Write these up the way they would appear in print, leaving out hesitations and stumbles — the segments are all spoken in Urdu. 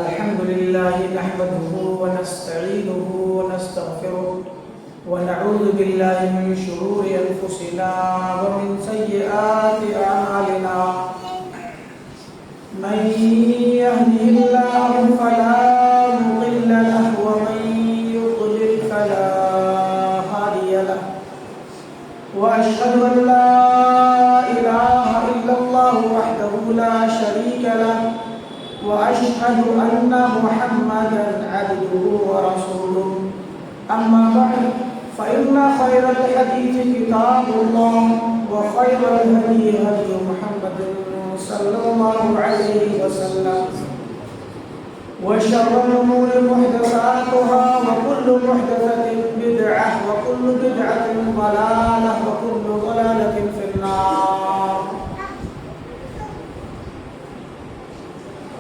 الحمد لله نحمده ونستعينه ونستغفره ونعوذ بالله من شرور أنفسنا ومن سيئات أعمالنا من يهده الله فلا مضل له ومن يضلل فلا هادي له وأشهد أن لا إله إلا الله وحده لا شريك له وأشهد أن محمدا عبده ورسوله أما بعد فإن خير الحديث كتاب الله وخير الهدي هدي محمد صلى الله عليه وسلم وشر الأمور محدثاتها وكل محدثة بدعة وكل بدعة ضلالة وكل ضلالة في النار.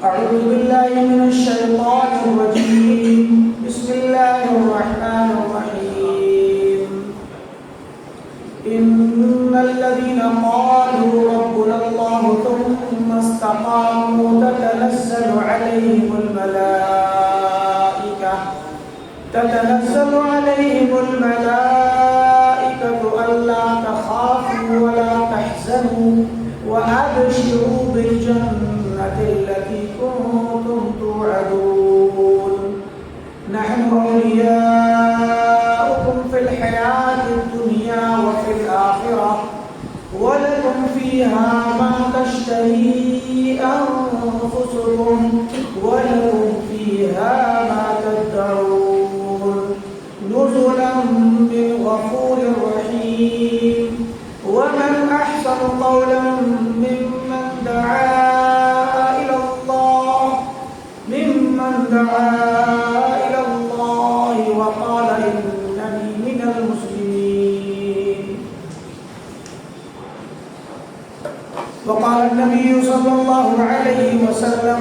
أعوذ بالله من الشيطان الرجيم. بسم الله الرحمن الرحيم. إن الذين قالوا ربنا الله ثم استقاموا تتنزل عليهم الملائكة ألا تخافوا ولا تحزنوا وأبشروا بالجنة التي كنتم توعدون نحن أولياؤكم في الحياة الدنيا وفي الآخرة ولكم فيها ما تشتهي أنفسكم ولكم فيها ما تدعون نزلا من غفور رحيم. ومن أحسن قولا ممن دعا إلى الله وقال إنني من المسلمين. وقال النبي صلى الله عليه وسلم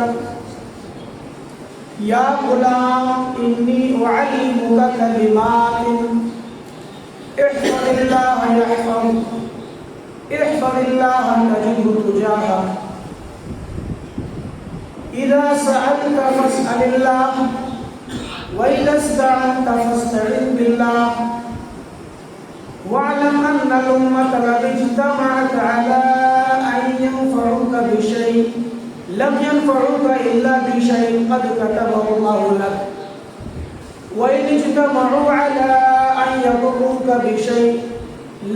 يا غلام إني أعلمك كلمات احفظ الله يحفظك احفظ الله تجده تجاهك إذا سألت فاسأل الله وإذا استعنت فاستعن بالله واعلم أن الأمة لو اجتمعت على أن ينفعوك بشيء لم ينفعوك إلا بشيء قد كتبه الله لك وإن اجتمعوا على أن يضروك بشيء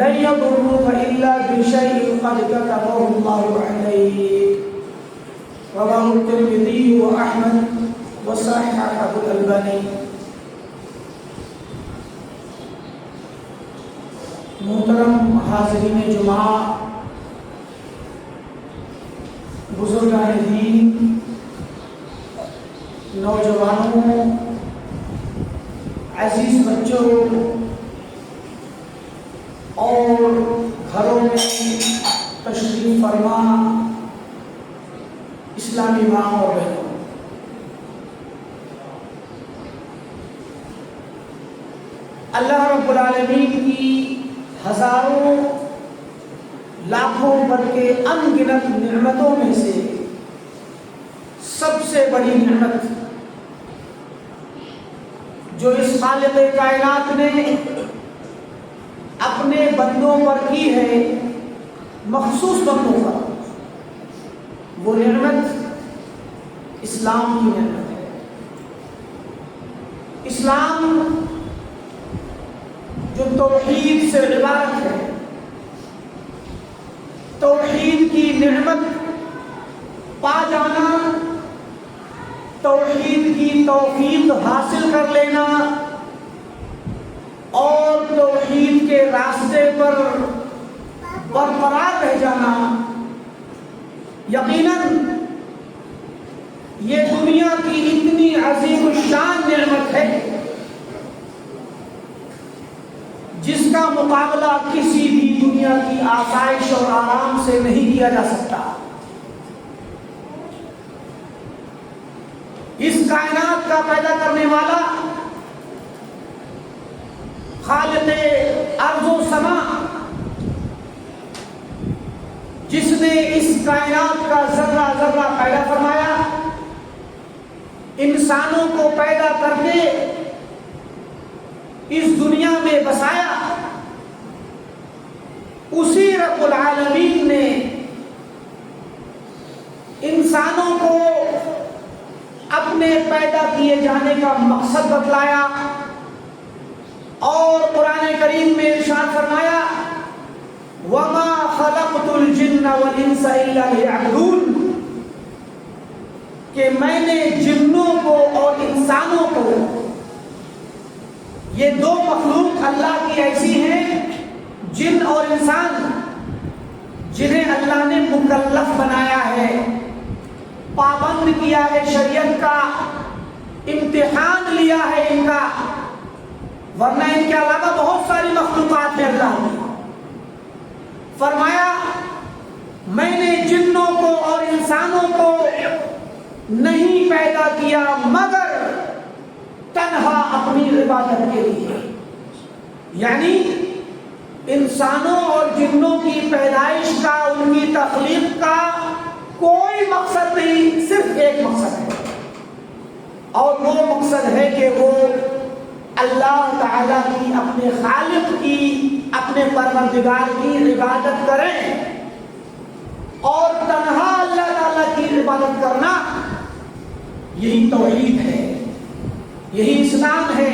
لن يضروك إلا بشيء قد كتبه الله عليك. رواه الترمذي وأحمد وصححه الألباني. محترم حاضرین جمعہ، بزرگان دین، نوجوانوں، عزیز بچوں اور گھروں میں تشریف فرما اسلامی ماں اور بہنوں، اللہ رب العالمین کی ہزاروں لاکھوں بلکہ ان گنت نعمتوں میں سے سب سے بڑی نعمت جو اس خالق کائنات نے اپنے بندوں پر کی ہے، مخصوص بندوں پر، وہ نعمت اسلام کی نعمت ہے. اسلام جو توحید سے عبارت ہے، توحید کی نعمت پا جانا، توحید کی توفیق حاصل کر لینا اور توحید کے راستے پر برقرار رہ جانا، یقیناً یہ دنیا کی اتنی عظیم الشان نعمت ہے جس کا مقابلہ کسی بھی دنیا کی آسائش اور آرام سے نہیں کیا جا سکتا. اس کائنات کا پیدا کرنے والا خالق ارض و سما، جس نے اس کائنات کا ذرہ ذرہ پیدا فرمایا، انسانوں کو پیدا کر کے اس دنیا میں بسایا، اسی رب العالمین نے انسانوں کو اپنے پیدا کیے جانے کا مقصد بتلایا، اور قرآن کریم میں ارشاد فرمایا وَمَا خَلَقْتُ الْجِنَّ وَالْإِنسَ إِلَّا لِيَعْبُدُونِ، کہ میں نے جنوں کو اور انسانوں کو، یہ دو مخلوق اللہ کی ایسی ہیں، جن اور انسان، جنہیں اللہ نے مکلف بنایا ہے، پابند کیا ہے شریعت کا، امتحان لیا ہے ان کا، ورنہ ان کے علاوہ بہت ساری مخلوقات ہیں۔ اللہ نے فرمایا میں نے جنوں کو اور انسانوں کو نہیں پیدا کیا مگر تنہا اپنی عبادت کے لیے، یعنی انسانوں اور جنوں کی پیدائش کا، ان کی تخلیق کا کوئی مقصد نہیں، صرف ایک مقصد ہے، اور وہ مقصد ہے کہ وہ اللہ تعالیٰ کی، اپنے خالق کی، اپنے پروردگار کی عبادت کریں، اور تنہا اللہ تعالیٰ کی عبادت کرنا یہی توحید ہے، یہی اسلام ہے،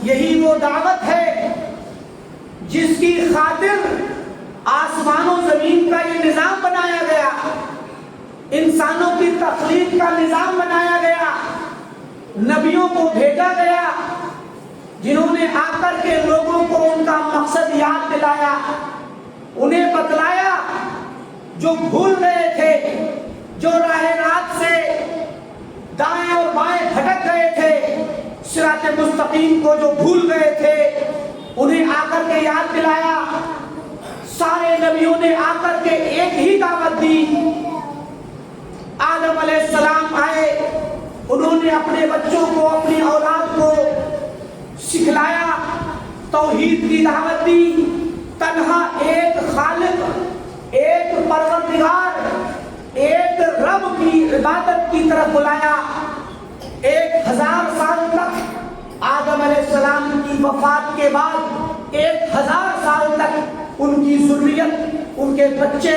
یہی وہ دعوت ہے جس کی خاطر آسمان و زمین کا یہ نظام بنایا گیا، انسانوں کی تخلیق کا نظام بنایا گیا، نبیوں کو بھیجا گیا جنہوں نے آ کر کے لوگوں کو ان کا مقصد یاد دلایا، انہیں بتلایا، جو بھول گئے تھے، جو راہ رات سے دائیں اور بائیں بھٹک گئے تھے، صراط مستقیم کو جو بھول گئے تھے انہیں آ کر کے یاد دلایا۔ سارے نبیوں نے آ کر کے ایک ہی دعوت دی۔ آدم علیہ السلام آئے، انہوں نے اپنے بچوں کو، اپنی اولاد کو سکھلایا، توحید کی دعوت دی، تنہا ایک خالق، ایک پروردگار، ایک رب کی عبادت کی طرف بلایا۔ 1000 سال تک آدم علیہ السلام کی وفات کے بعد 1000 سال تک ان کی ذریت، ان کے بچے،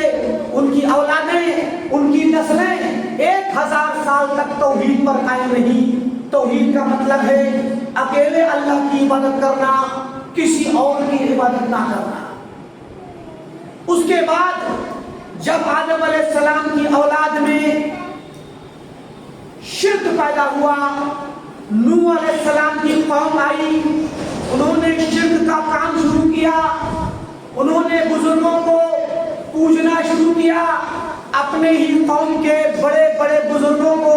ان کی اولادیں، ان کی نسلیں 1000 سال تک توحید پر قائم رہی۔ توحید کا مطلب ہے اکیلے اللہ کی عبادت کرنا، کسی اور کی عبادت نہ کرنا۔ اس کے بعد جب آدم علیہ السلام کی اولاد میں شرک پیدا ہوا، نوح علیہ السلام کی قوم آئی، انہوں نے شرک کا کام شروع کیا، انہوں نے بزرگوں کو پوجنا شروع کیا، اپنے ہی قوم کے بڑے بڑے بزرگوں کو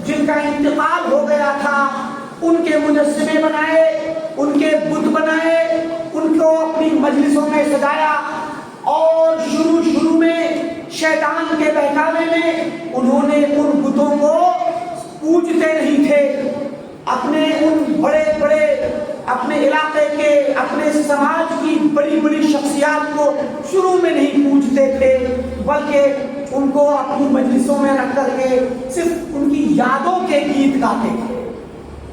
جن کا انتقال ہو گیا تھا ان کے مجسمے بنائے، ان کے بت بنائے، ان کو اپنی مجلسوں میں سجایا، اور شروع میں شیطان کے بہکاوے میں انہوں نے ان بتوں کو پوجتے نہیں تھے، اپنے ان بڑے بڑے اپنے علاقے کے، اپنے سماج کی بڑی بڑی شخصیات کو شروع میں نہیں پوجتے تھے، بلکہ ان کو اپنی مجلسوں میں رکھ کر کے صرف ان کی یادوں کے گیت گاتے تھے،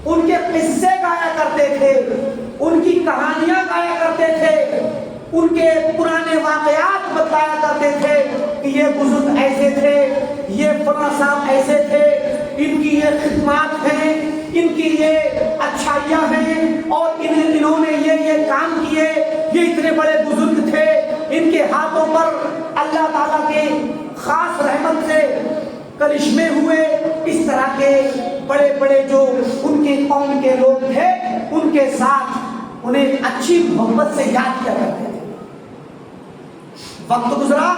ان کے قصے گایا کرتے تھے، ان کی کہانیاں گایا کرتے تھے، ان کے پرانے واقعات بتایا کرتے تھے کہ یہ بزرگ ایسے تھے، یہ فلاں صاحب ایسے تھے، ان کی یہ خدمات ہیں، ان کی یہ اچھائیاں ہیں، اور انہوں نے یہ کام کیے، یہ اتنے بڑے بزرگ تھے، ان کے ہاتھوں پر اللہ تعالیٰ کے خاص رحمت سے کرشمے ہوئے۔ اس طرح کے بڑے بڑے جو ان کے قوم کے لوگ تھے ان کے ساتھ انہیں اچھی محبت سے یاد کیا کرتے تھے۔ وقت گزرا،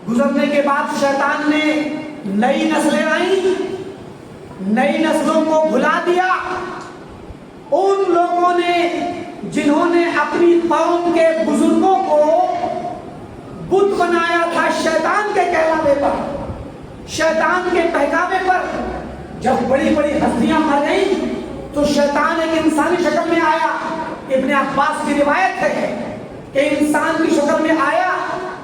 گزرنے کے بعد شیطان نے نئی نسلیں آئیں، نئی نسلوں کو بھلا دیا۔ ان لوگوں نے جنہوں نے اپنی قوم کے بزرگوں کو بت بنایا تھا شیطان کے کہلاوے پر، شیطان کے بہکاوے پر، جب بڑی بڑی ہستیاں مر گئیں تو شیطان ایک انسانی شکل میں آیا۔ ابن عباس کی روایت ہے کہ انسان کی شکل میں آیا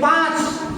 5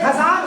1000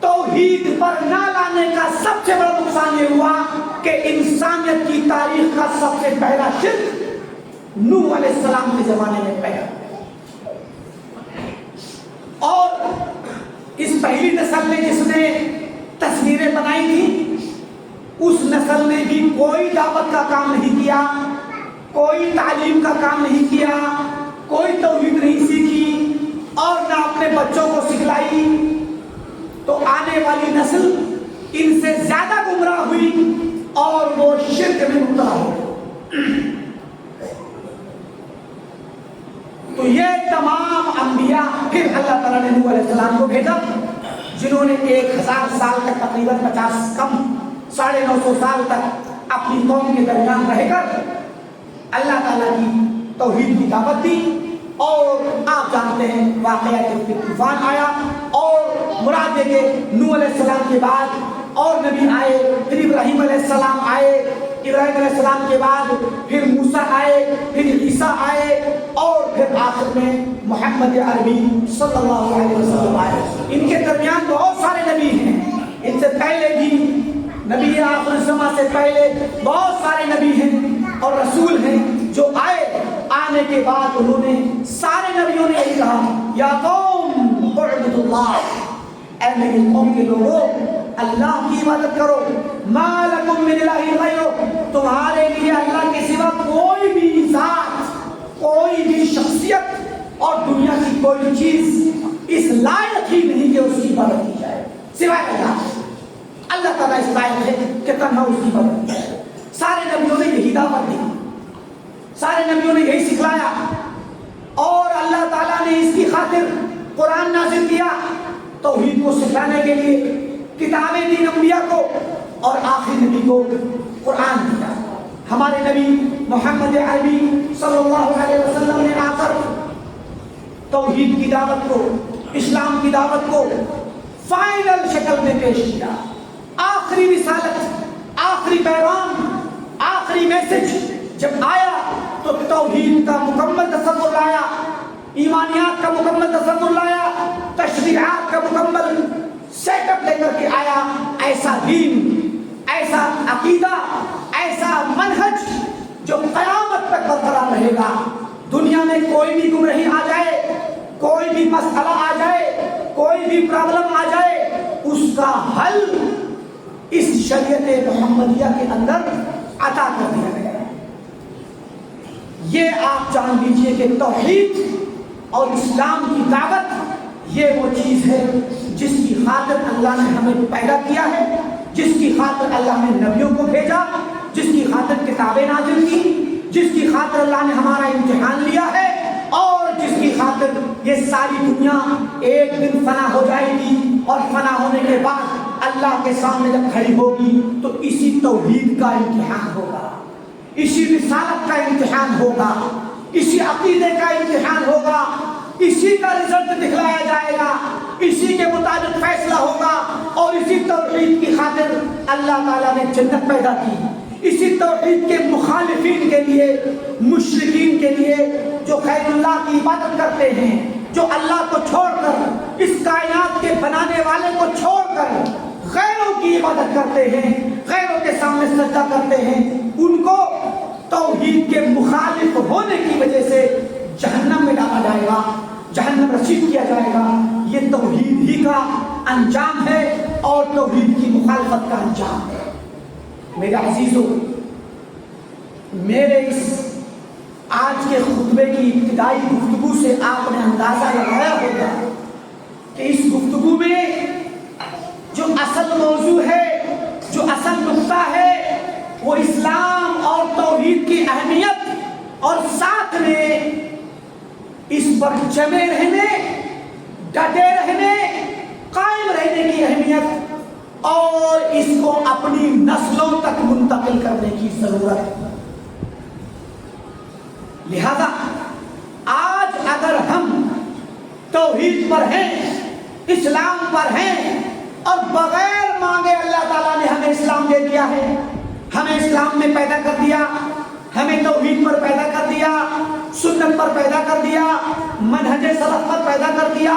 توحید پر نہ لانے کا سب سے بڑا نقصان یہ ہوا کہ انسانیت کی تاریخ کا سب سے پہلا شرک نوح علیہ السلام کے زمانے میں پیدا ہوا، اور اس پہلی نسل نے جس نے تصویریں بنائی تھی، اس نسل نے بھی کوئی دعوت کا کام نہیں کیا، کوئی تعلیم کا کام نہیں کیا، کوئی توحید نہیں سیکھی اور نہ اپنے بچوں کو سکھلائی، تو آنے والی نسل ان سے زیادہ گمراہ ہوئی اور وہ شرک میں مبتلا ہو۔ تو یہ تمام انبیاء پھر اللہ تعالیٰ نے نوح علیہ السلام کو بھیجا، جنہوں نے 1000 سال تک تقریباً 950 سال تک اپنی قوم کے درمیان رہ کر اللہ تعالیٰ کی توحید کی دعوت دی۔ اور آپ جانتے ہیں واقعہ کہ طوفان آیا، اور مراد ہے کہ نوح علیہ السلام کے بعد اور نبی آئے، پھر ابراہیم علیہ السلام آئے، ابراہیم علیہ السلام کے بعد پھر موسیٰ آئے، پھر عیسیٰ آئے، اور پھر آخر میں محمد عربی صلی اللہ علیہ وسلم آئے۔ ان کے درمیان بہت سارے نبی ہیں، ان سے پہلے بھی نبی آخر الزماں سے پہلے بہت سارے نبی ہیں اور رسول ہیں جو آئے۔ آنے کے بعد انہوں نے سارے نبیوں نے یہی کہا، یا قوم اعبدوا اللہ، اے میری قوم کے لوگوں اللہ کی عبادت کرو، ما لکم من الہ غیرہ، تمہارے لیے اللہ کے سوا کوئی بھی ذات، کوئی بھی شخصیت اور دنیا کی کوئی چیز اس لائق ہی نہیں کہ اس کی عبادت کی جائے سوائے اللہ۔ اللہ تعالیٰ اس لائق ہے کہ تنہا اس کی عبادت کی جائے۔ سارے نبیوں نے یہی دعوت دی، سارے نبیوں نے یہی سکھلایا، اور اللہ تعالیٰ نے اس کی خاطر قرآن نازل کیا، توحید کو سکھلانے کے لیے کتابیں دی انبیاء کو، اور آخری نبی کو قرآن دیا۔ ہمارے نبی محمد عربی صلی اللہ علیہ وسلم نے آ کر توحید کی دعوت کو، اسلام کی دعوت کو فائنل شکل میں پیش کیا۔ آخری رسالت، آخری پیغام، آخری میسج جب آیا تو توحید کا مکمل تصور لایا، ایمانیات کا مکمل تصور لایا، تشریعات کا مکمل سیٹ اپ لے کر کے آیا۔ ایسا دین، ایسا عقیدہ، ایسا منہج جو قیامت تک برقرار رہے گا۔ دنیا میں کوئی بھی گمراہی آ جائے، کوئی بھی مسئلہ آ جائے، کوئی بھی پرابلم آ جائے، اس کا حل اس شریعت محمدیہ کے اندر عطا کر دیا گیا۔ یہ آپ جان لیجئے کہ توحید اور اسلام کی دعوت یہ وہ چیز ہے جس کی خاطر اللہ نے ہمیں پیدا کیا ہے، جس کی خاطر اللہ نے نبیوں کو بھیجا، جس کی خاطر کتابیں نازل کی، جس کی خاطر اللہ نے ہمارا امتحان لیا ہے، اور جس کی خاطر یہ ساری دنیا ایک دن فنا ہو جائے گی، اور فنا ہونے کے بعد اللہ کے سامنے جب کھڑی ہوگی تو اسی توحید کا امتحان ہوگا، اسی رسالت کا امتحان ہوگا، اسی عقیدے کا امتحان ہوگا، اسی کا رزلٹ دکھلایا جائے گا، اسی کے مطابق فیصلہ ہوگا۔ اور اسی توحید کی خاطر اللہ تعالیٰ نے جنت پیدا کی، اسی توحید کے مخالفین کے لیے، مشرکین کے لیے جو غیر اللہ کی عبادت کرتے ہیں، جو اللہ کو چھوڑ کر، اس کائنات کے بنانے والے کو چھوڑ کر غیروں کی عبادت کرتے ہیں، غیروں کے سامنے سجدہ کرتے ہیں، ان کو توحید کے مخالف ہونے کی وجہ سے جہنم میں ڈالا جائے گا، جہنم رسید کیا جائے گا۔ یہ توحید ہی کا انجام ہے اور توحید کی مخالفت کا انجام ہے۔ میرے عزیزو، میرے اس آج کے خطبے کی ابتدائی گفتگو سے آپ نے اندازہ لگایا ہوگا کہ اس گفتگو میں جو اصل موضوع ہے، جو اصل نقطہ ہے، وہ اسلام اور توحید کی اہمیت اور ساتھ میں اس پر جمے رہنے، ڈٹے رہنے، قائم رہنے کی اہمیت اور اس کو اپنی نسلوں تک منتقل کرنے کی ضرورت ہے۔ لہذا آج اگر ہم توحید پر ہیں، اسلام پر ہیں، اور بغیر مانگے اللہ تعالیٰ نے ہمیں اسلام دے دیا ہے، ہمیں اسلام میں پیدا کر دیا، ہمیں توحید پر پیدا کر دیا، سنت پر پیدا کر دیا، منہج سلف پر پیدا کر دیا،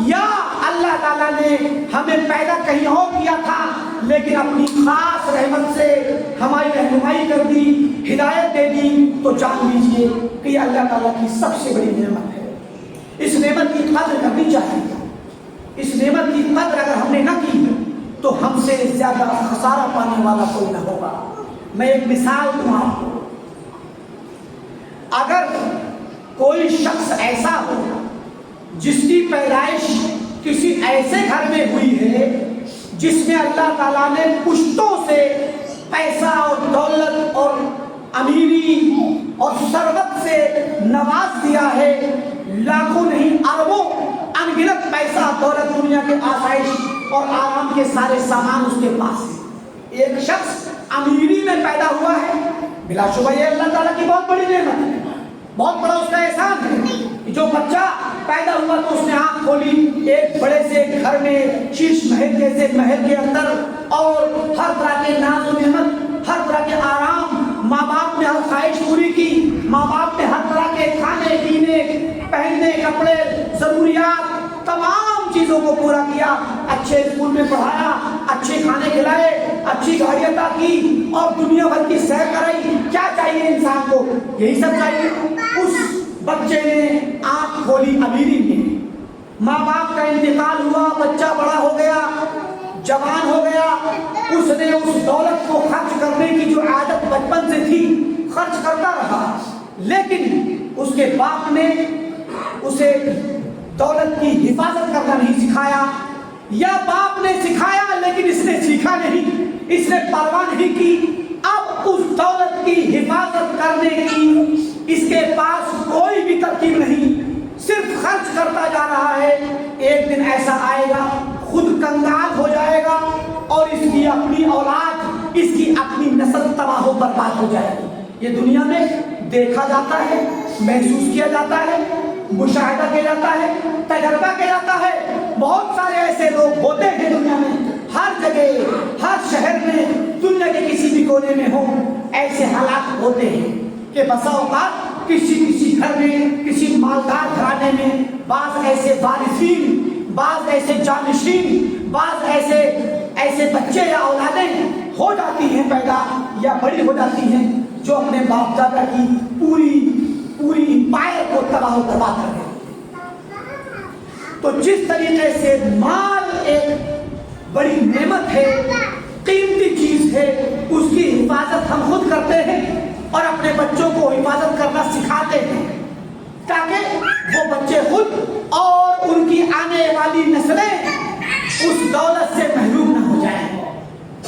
یا اللہ تعالیٰ نے ہمیں پیدا کہیں اور کیا تھا، لیکن اپنی خاص رحمت سے ہماری رہنمائی کر دی، ہدایت دے دی، تو جان لیجیے کہ یہ اللہ تعالیٰ کی سب سے بڑی نعمت ہے۔ اس نعمت کی قدر کرنی چاہیے۔ اس نعمت کی قدر اگر ہم نے نہ کی تو ہم سے زیادہ خسارہ پانے والا کوئی نہ ہوگا۔ میں ایک مثال دوں آپ کو، اگر کوئی شخص ایسا ہو جس کی پیدائش کسی ایسے گھر میں ہوئی ہے جس میں اللہ تعالیٰ نے پشتوں سے پیسہ اور دولت اور امیری اور ثروت سے نواز دیا ہے، لاکھوں نہیں اربوں ان گنت پیسہ دولت، دنیا کے آسائش اور آرام کے سارے سامان اس کے پاس ہے، ایک شخص امیری میں پیدا ہوا ہے، بلا شبہ یہ اللہ تعالیٰ کی بہت بڑی نعمت ہے، بہت بڑا اس کا احسان ہے۔ جو بچہ پیدا ہوا تو اس نے آنکھ کھولی، ایک بڑے سے گھر میں شیش محل جیسے محل کے اندر، اور ہر طرح کے ناز و نعمت، ہر طرح کے آرام، ماں باپ نے ہر خواہش پوری کی، ماں باپ نے ہر طرح کے کھانے پینے پہننے کپڑے ضروریات تمام چیزوں کو پورا کیا، اچھے اسکول میں پڑھایا، اچھے کھانے کھلائے، اچھی گاڑی عطا کی اور دنیا بھر کی سیر کرائی۔ کیا چاہیے انسان کو؟ یہی سب چاہیے۔ اس بچے نے آنکھ کھولی امیری میں، ماں باپ کا انتقال ہوا، بچہ بڑا ہو گیا، جوان ہو گیا، اس نے اس دولت کو خرچ کرنے کی جو عادت بچپن سے تھی خرچ کرتا رہا، لیکن اس کے باپ نے اسے دولت کی حفاظت کرنا نہیں سکھایا، یا باپ نے سکھایا لیکن اس نے سیکھا نہیں، اس نے پرواہ نہیں کی۔ اب اس دولت کی حفاظت کرنے کی اس کے پاس کوئی بھی ترکیب نہیں، صرف خرچ کرتا جا رہا ہے۔ ایک دن ایسا آئے گا خود کنگال ہو جائے گا اور اس کی اپنی اولاد، اس کی اپنی نسل تباہ و برباد ہو جائے گی۔ یہ دنیا میں دیکھا جاتا ہے، محسوس کیا جاتا ہے، مشاہدہ کیا جاتا ہے، تجربہ کیا جاتا ہے۔ بہت سارے ایسے لوگ ہوتے ہیں دنیا میں، ہر جگہ، ہر شہر میں، دنیا کے کسی بھی کونے میں ہو، ایسے حالات ہوتے ہیں کہ بسا اوقات کسی گھر میں، کسی مالدار گھرانے میں بعض ایسے وارثین، بعض ایسے جانشین، بعض ایسے بچے یا اولادیں ہو جاتی ہیں پیدا یا بڑی ہو جاتی ہیں جو اپنے باپ دادا کی پوری امپائر کو تباہ و برباد کر دیتے۔ تو جس طریقے سے مال ایک بڑی نعمت ہے، قیمتی چیز ہے، اس کی حفاظت ہم خود کرتے ہیں اور اپنے بچوں کو حفاظت کرنا سکھاتے ہیں تاکہ وہ بچے خود اور ان کی آنے والی نسلیں اس دولت سے محروم نہ ہو جائیں،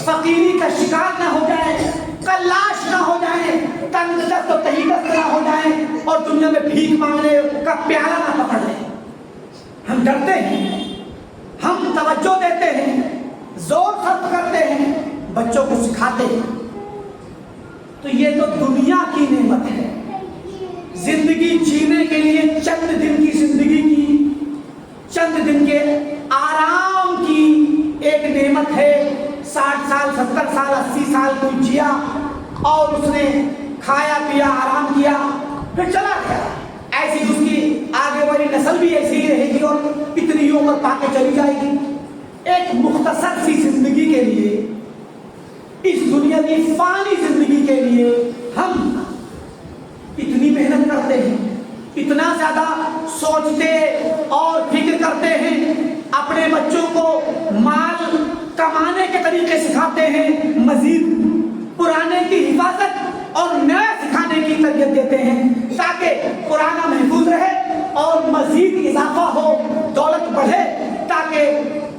فقیری کا شکار نہ ہو جائیں، کلاش نہ ہو جائیں، تنگ دست و تہی دست نہ ہو جائیں اور دنیا میں بھیک مانگنے کا پیالہ نہ پکڑ لیں۔ ہم ڈرتے ہیں، ہم توجہ دیتے ہیں، زور خرچ کرتے ہیں، بچوں کو سکھاتے ہیں۔ تو یہ تو دنیا کی نعمت ہے۔ زندگی جینے کے لیے چند دن کی زندگی کی، چند دن کے آرام کی ایک نعمت ہے۔ 60 سال، 70 سال، 80 سال کوئی جیا اور اس نے کھایا پیا، آرام کیا، پھر چلا گیا۔ ایسی اس کی آگے والی نسل بھی ایسی ہی رہے گی اور اتنی عمر پا کے چلی جائے گی۔ ایک مختصر سی زندگی کے لیے، اس دنیا کی فانی زندگی کے لیے ہم اتنی محنت کرتے ہیں، اتنا زیادہ سوچتے اور فکر کرتے ہیں، اپنے بچوں کو مال کمانے کے طریقے سکھاتے ہیں، مزید پرانے کی حفاظت اور نیا سکھانے کی تربیت دیتے ہیں تاکہ پرانا محفوظ رہے اور مزید اضافہ ہو، دولت بڑھے، تاکہ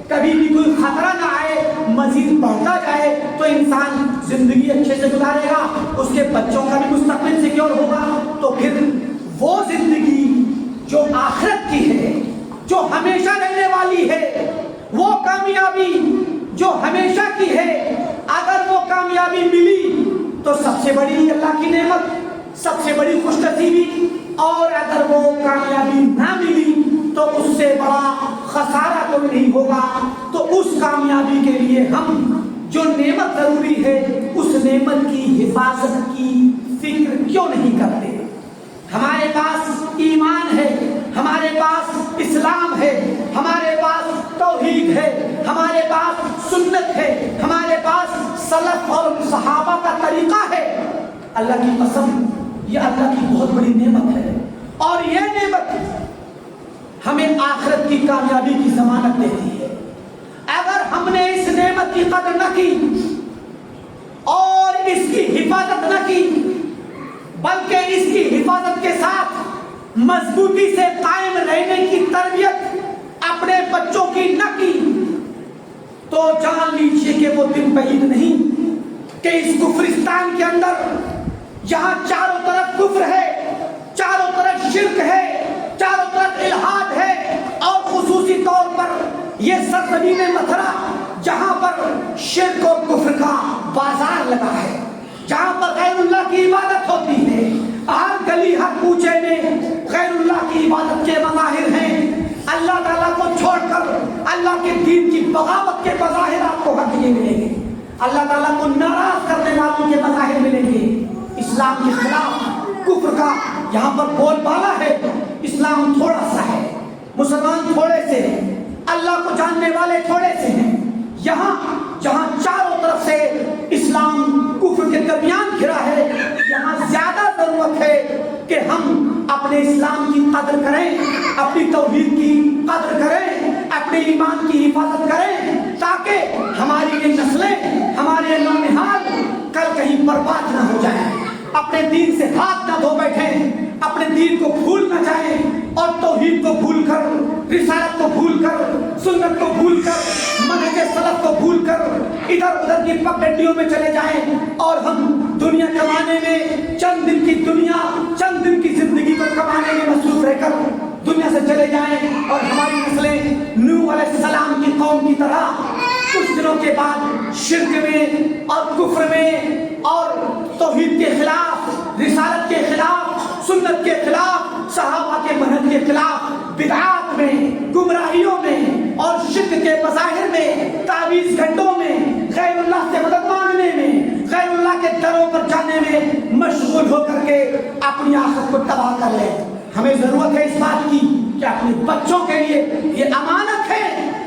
کبھی بھی کوئی خطرہ نہ آئے، مزید بڑھتا جائے تو انسان زندگی اچھے سے گزارے گا، اس کے بچوں کا بھی مستقبل سیکیور ہوگا۔ تو پھر وہ زندگی جو آخرت کی ہے، جو ہمیشہ رہنے والی ہے، وہ کامیابی جو ہمیشہ کی ہے، اگر وہ کامیابی ملی تو سب سے بڑی اللہ کی نعمت، سب سے بڑی خوش نصیبی، اور اگر وہ کامیابی نہ ملی تو اس سے بڑا خسارہ کوئی نہیں ہوگا۔ تو اس کامیابی کے لیے ہم جو نعمت ضروری ہے اس نعمت کی حفاظت کی فکر کیوں نہیں کرتے؟ ہمارے پاس ایمان ہے، ہمارے پاس اسلام ہے، ہمارے پاس ہے، ہمارے پاس سنت ہے، ہمارے پاس سلف اور صحابہ کا طریقہ ہے۔ اللہ کی قسم یہ اللہ کی بہت بڑی نعمت ہے، اور یہ نعمت ہمیں آخرت کی کامیابی کی ضمانت دیتی ہے۔ اگر ہم نے اس نعمت کی قدر نہ کی اور اس کی حفاظت نہ کی، بلکہ اس کی حفاظت کے ساتھ مضبوطی سے قائم رہنے کی تربیت اپنے بچوں کی نہ کی، تو جان لیجیے کہ وہ دن بعید نہیں کہ اس کفرستان کے اندر جہاں چاروں طرف کفر ہے، چاروں طرف شرک ہے، چاروں طرف الحاد ہے، اور خصوصی طور پر یہ سرزمین متھرا جہاں پر شرک اور کفر کا بازار لگا ہے، جہاں پر غیر اللہ کی عبادت ہوتی ہے، ہر گلی ہر کوچے میں غیر اللہ کی عبادت کے مظاہر ہیں۔ اللہ تعالیٰ کو چھوڑ کر اللہ کے دین کی بغاوت کے مظاہر آپ کو ہر جگہ ملیں گے، اللہ تعالیٰ کو ناراض کرنے والوں کے مظاہر ملیں گے۔ اسلام کے خلاف کفر کا یہاں پر بول بالا ہے۔ اسلام تھوڑا سا ہے، مسلمان تھوڑے سے ہیں، اللہ کو جاننے والے تھوڑے سے ہیں۔ یہاں جہاں چاروں طرف سے اسلام کفر کے درمیان گھرا ہے، یہاں زیادہ ضرورت ہے کہ ہم اپنے اسلام کی قدر کریں، اپنی توحید کی قدر کریں، اپنے ایمان کی حفاظت کریں، تاکہ ہماری یہ نسلیں، ہمارے نونہال کل کہیں برباد نہ ہو جائیں، اپنے دین سے ہاتھ نہ دھو بیٹھیں، اپنے دین کو بھول نہ جائیں، اور توحید کو بھول کر، رسالت کو بھول کر، سنت کو بھول کر، منہج سلف کو بھول کر ادھر ادھر کی پگڈنڈیوں میں چلے جائیں، اور ہم دنیا کمانے میں چند دن کی دنیا، چند دن کی زندگی کو کمانے میں مصروف رہ کر دنیا سے چلے جائیں، اور ہماری نسلیں نوح علیہ السلام کی قوم کی طرح کچھ دنوں کے بعد شرک میں اور کفر میں اور توحید کے خلاف، رسالت کے خلاف، سنت کے خلاف، صحابہ کے منہج کے خلاف، بدعات میں، گمراہیوں میں اور شرک کے مظاہر میں، تعویذ گھنٹوں میں، غیر اللہ سے مدد مانگنے میں، غیر اللہ کے دروں پر جانے میں مشغول ہو کر کے اپنی آخرت کو تباہ کر لیں۔ ہمیں ضرورت ہے اس بات کی کہ اپنے بچوں کے لیے یہ امانت ہے،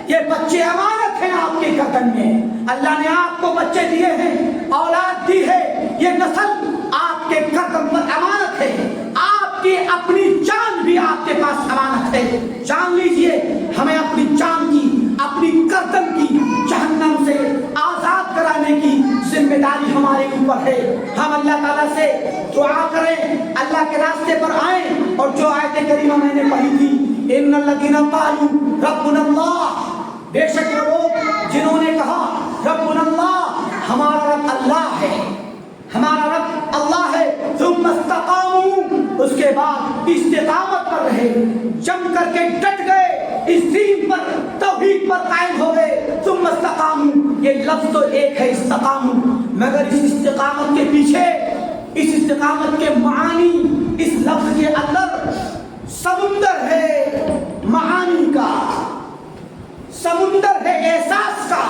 یہ بچے امانت ہیں آپ کے گردن میں۔ اللہ نے آپ کو بچے دیے ہیں، اولاد دی ہے، یہ نسل آپ کے گردن پر امانت ہے، آپ کی اپنی جان بھی آپ کے پاس امانت ہے۔ جان لیجئے، ہمیں اپنی جان کی، اپنی گردن کی جہنم سے آزاد کرانے کی ذمہ داری ہمارے اوپر ہے۔ ہم اللہ تعالیٰ سے دعا کریں، اللہ کے راستے پر آئیں، اور جو آیت کریمہ میں نے پڑھی تھی، ان الذین قالوا ربنا اللہ، بے شک وہ لوگ جنہوں نے کہا ربنا اللہ، ہمارا رب اللہ ہے، ہمارا رب اللہ ہے، ثم استقاموا، اس کے بعد استقامت پر رہے، جم کر کے ڈٹ گئے، اس دین پر، توحید پر قائم ہو گئے۔ ثم استقاموا، یہ لفظ تو ایک ہے استقاموا، مگر اس استقامت کے پیچھے، اس استقامت کے معانی، اس لفظ کے اندر سمندر ہے معانی کا، سمندر ہے احساس کا،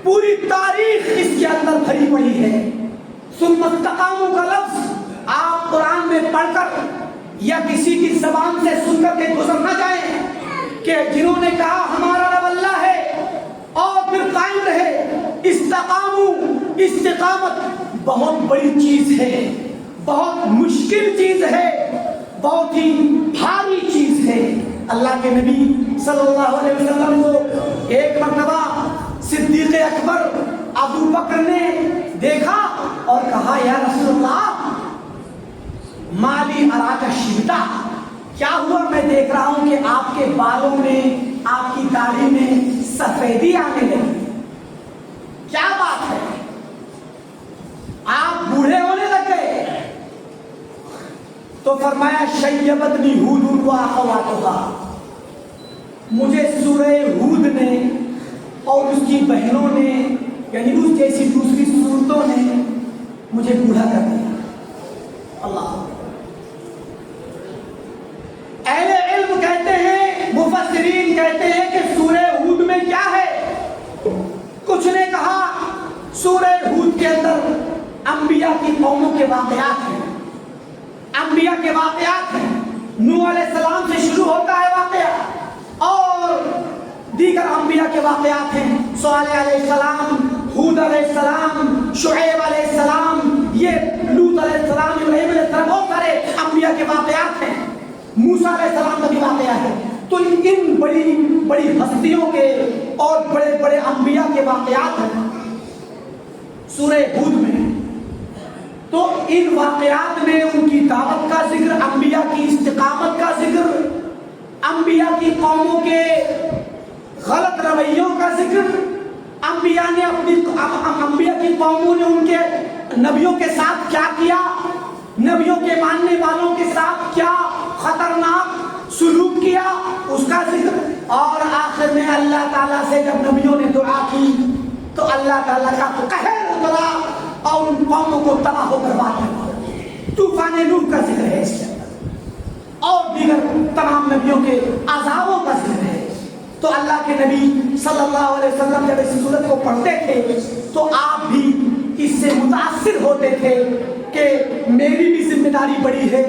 پوری تاریخ اس کے اندر بھری پڑی ہے۔ ثم استقاموا کا لفظ آپ قرآن میں پڑھ کر یا کسی کی زبان سے سن کر کے گزر نہ جائیں کہ جنہوں نے کہا ہمارا رب اللہ ہے اور پھر قائم رہے۔ استقاموا، استقامت بہت بڑی چیز ہے، بہت مشکل چیز ہے، بہت ہی بھاری چیز ہے۔ اللہ کے نبی صلی اللہ علیہ وسلم کو ایک مرتبہ صدیق اکبر ابو بکر نے دیکھا اور کہا یا رسول اللہ مالی اراک شبتا، کیا ہوا؟ میں دیکھ رہا ہوں کہ آپ کے بالوں میں، آپ کی داڑھی میں سفیدی آنے لگی، کیا بات ہے؟ آپ بوڑھے ہونے لگ گئے؟ تو فرمایا شیبتنی ہود و اخواتھا، مجھے سورہ ہود نے اور اس کی بہنوں نے، یعنی اس جیسی دوسری صورتوں نے مجھے بوڑھا کر دیا۔ اللہ، اہل علم کہتے ہیں، مفسرین کہتے ہیں کہ سورہ ہود میں کیا ہے؟ کچھ نے کہا سورہ ہود کے اندر انبیاء کی قوموں کے واقعات ہیں، انبیاء کے واقعات ہیں۔ نوح علیہ السلام سے شروع ہوتا ہے واقعہ، اور دیگر انبیاء کے واقعات ہیں، صالح علیہ السلام، ہود علیہ السلام، شعیب علیہ السلام، یہ لوط علیہ السلام، ابراہیم علیہ السلام، بہت سارے انبیاء کے واقعات ہیں، موسیٰ علیہ السلام کا بھی واقعہ ہے۔ تو ان بڑی بڑی ہستیوں کے اور بڑے بڑے انبیاء کے واقعات ہیں سورہ ہود میں۔ تو ان واقعات میں ان کی دعوت کا ذکر، انبیاء کی استقامت کا ذکر، انبیاء کی قوموں کے غلط رویوں کا ذکر، انبیاء کی قوموں نے ان کے نبیوں کے ساتھ کیا کیا، نبیوں کے ماننے والوں کے ساتھ کیا خطرناک سلوک کیا، اس کا ذکر۔ اور آخر میں اللہ تعالیٰ سے جب نبیوں نے دعا کی تو اللہ تعالیٰ کا قہر اترا اور ان قوموں کو تباہ و برباد کیا۔ طوفان نوح کا ذکر ہے اس کے اندر، اور دیگر تمام نبیوں کے عذابوں کا ذکر ہے۔ تو اللہ کے نبی صلی اللہ علیہ وسلم جب اس صورت کو پڑھتے تھے تو آپ بھی اس سے متاثر ہوتے تھے کہ میری بھی ذمہ داری بڑی ہے،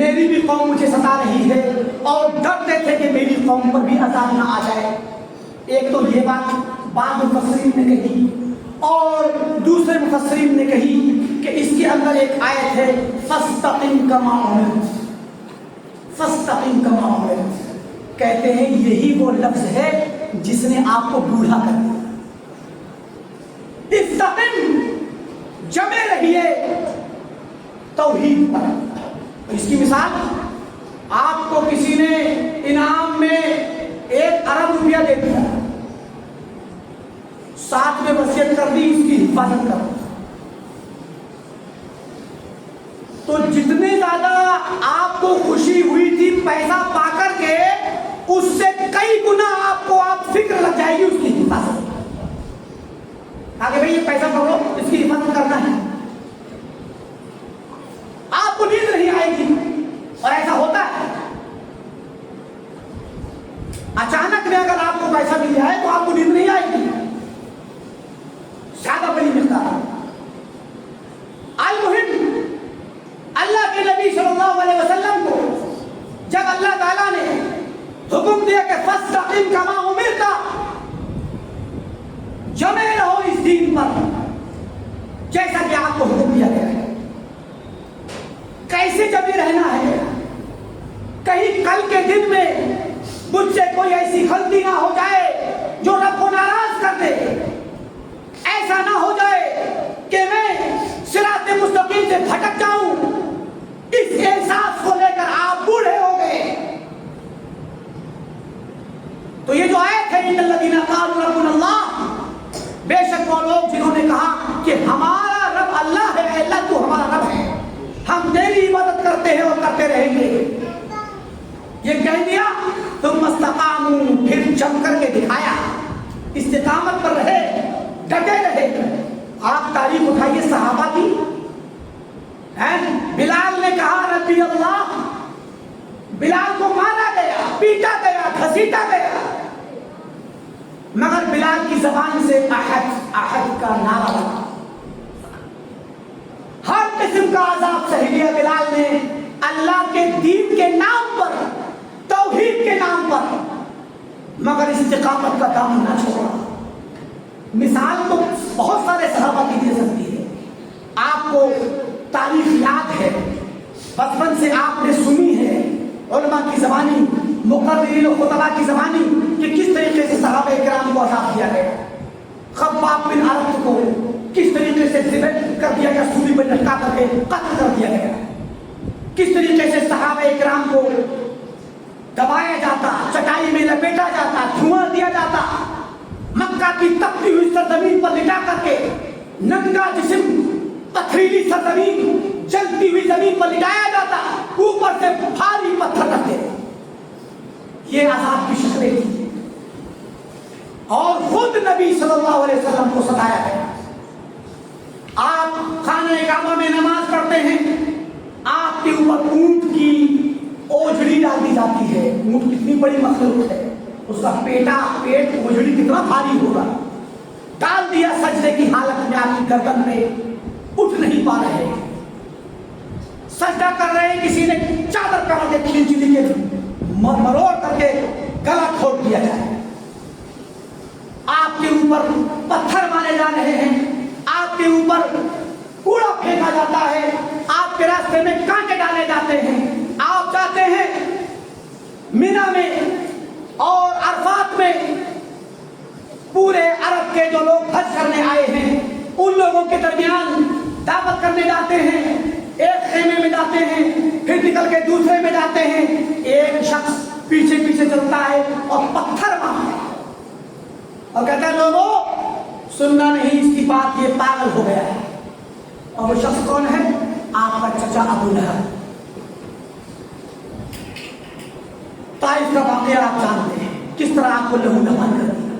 میری بھی قوم مجھے ستا رہی ہے، اور ڈرتے تھے کہ میری قوم پر بھی عذاب نہ آ جائے۔ ایک تو یہ بات بعض مفسرین نے کہی، اور دوسرے مفسرین نے کہی کہ اس کے اندر ایک آیت ہے فاستقم کما امرت، فاستقم کما امرت، کہتے ہیں یہی وہ لفظ ہے جس نے آپ کو بوڑھا کر دیا۔ استقم، جمے رہیے توحید پر۔ اس کی مثال، آپ کو کسی نے انعام میں 1 ارب روپیہ دے دیا، ساتھ میں وصیت کر دی اس کی حفاظت کرو، تو جتنے زیادہ آپ کو خوشی ہوئی تھی پیسہ پا کر کے، اس سے کئی گنا آپ فکر لگ جائے گی اس کی حفاظت۔ آگے بھائی یہ پیسہ پکڑو، اس کی حفاظت کرنا ہے، آپ کو نیند نہیں آئے گی۔ اور ایسا ہوتا ہے، اچانک میں اگر آپ کو پیسہ مل جائے تو آپ کو نیند نہیں آئے گی، زیادہ بڑی مقدار۔ المہم، اللہ کے نبی صلی اللہ علیہ وسلم کو جب اللہ تعالیٰ نے حکم دیا کہ فاستقم کما امرت، جمے رہو اس دین پر جیسا کہ آپ کو حکم دیا گیا ہے، کیسے جمے رہنا ہے؟ کہیں کل کے دن میں مجھ سے کوئی ایسی غلطی نہ ہو جائے جو رب کو ناراض کر دے، ایسا نہ ہو جائے کہ میں صراط مستقیم سے بھٹک جاؤں۔ اس احساس کو لے کر آپ بوڑھے ہو گئے۔ تو یہ جو آیت ہے ان الذین قالوا ربنا اللہ، بے شک وہ لوگ جنہوں نے کہا کہ ہمارا رب اللہ ہے، اے اللہ تو ہمارا رب ہے، ہم تیری عبادت کرتے ہیں اور کرتے رہیں گے، یہ کہہ دیا۔ ثم استقاموا، پھر جم کر کے دکھایا، استقامت پر رہے، ڈٹے رہے۔ آپ تاریخ اٹھائیے صحابہ کی، بلال نے کہا ربی اللہ، بلال کو مارا گیا، پیٹا گیا، گھسیٹا گیا، مگر بلال کی زبان سے احد احد کا نعرہ لگا۔ ہر قسم کا عذاب سہ لیا بلال نے، اللہ کے دین کے نام پر، توحید کے نام پر، مگر استقامت کا دامن نہ چھوڑا۔ مثال تو بہت سارے صحابہ کی دے سکتی ہے، آپ کو تاریخ یاد ہے، بچپن سے آپ نے سنی ہے علماء کی زبانی، مقررین و خطباء کی زبانی، کہ کس طریقے سے صحابہ کرام کو عذاب دیا گیا۔ خباب بن عرط کو کس طریقے سے ذبح کر دیا گیا، سولی پر لٹکا کر کے قتل کر دیا گیا، کس طریقے سے صحابہ کرام کو دبایا جاتا، چٹائی میں لپیٹا جاتا، دھواں دیا جاتا، مکہ کی تپتی ہوئی سرزمین پر لٹا کر کے ننگا جسم، پتھریلی سرزمین، جلتی ہوئی زمین پر لٹایا جاتا، اوپر سے بھاری پتھر رکھتے۔ یہ عذاب کی شکلیں تھی، اور خود نبی صلی اللہ علیہ وسلم کو ستایا گیا۔ آپ خانہ کعبہ میں نماز پڑھتے ہیں، آپ کے اوپر اونٹ کی اوجھڑی ڈال دی جاتی ہے۔ اونٹ کتنی بڑی مخلوق ہے، اس کا پیٹ اوجھڑی کتنا بھاری ہوگا، ڈال دیا سجدے کی حالت میں، آپ کی گردن میں اٹھ نہیں پا رہے، سجدہ کر رہے ہیں، کسی نے چادر پہن کے کھینچ لی کہ مروڑ کر کے گلا کھول دیا جائے۔ کانٹے ڈالے جاتے ہیں. آپ جاتے ہیں مینا میں اور عرفات میں, پورے عرب کے جو لوگ حج کرنے آئے ہیں ان لوگوں کے درمیان دعوت کرنے جاتے ہیں. ایک خیمے میں جاتے ہیں, پھر نکل کے دوسرے میں جاتے ہیں. ایک شخص پیچھے پیچھے چلتا ہے اور پتھر مارتا ہے اور کہتا ہے لوگوں سننا نہیں اس کی بات, یہ پاگل ہو گیا ہے. اور وہ شخص کون ہے؟ آپ کا چچا ابو لہب. طائف کا واقعہ آپ جانتے ہیں, کس طرح آپ کو لہو لہان کر دیا.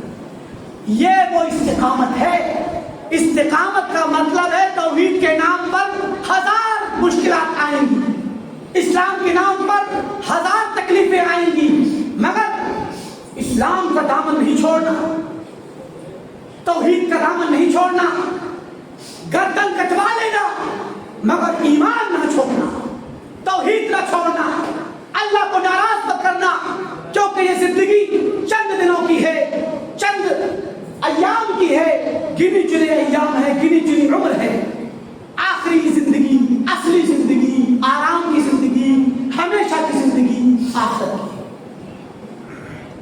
یہ وہ استقامت ہے. استقامت کا مطلب ہے توحید کے نام پر 1000 مشکلات آئیں گی, اسلام کے نام پر 1000 تکلیفیں آئیں گی, مگر اسلام کا دامن نہیں چھوڑنا, توحید کا دامن نہیں چھوڑنا, گردن کٹوا لینا مگر ایمان نہ چھوڑنا, توحید نہ چھوڑنا, اللہ کو ناراض مت کرنا. کیونکہ یہ زندگی چند دنوں کی ہے, چند ایام کی ہے, گنی چنی ایام ہے, گنی چنی عمر ہے. آخری زندگی, اصلی زندگی, آرام کی زندگی, ہمیشہ کی زندگی آخرت کی ہے.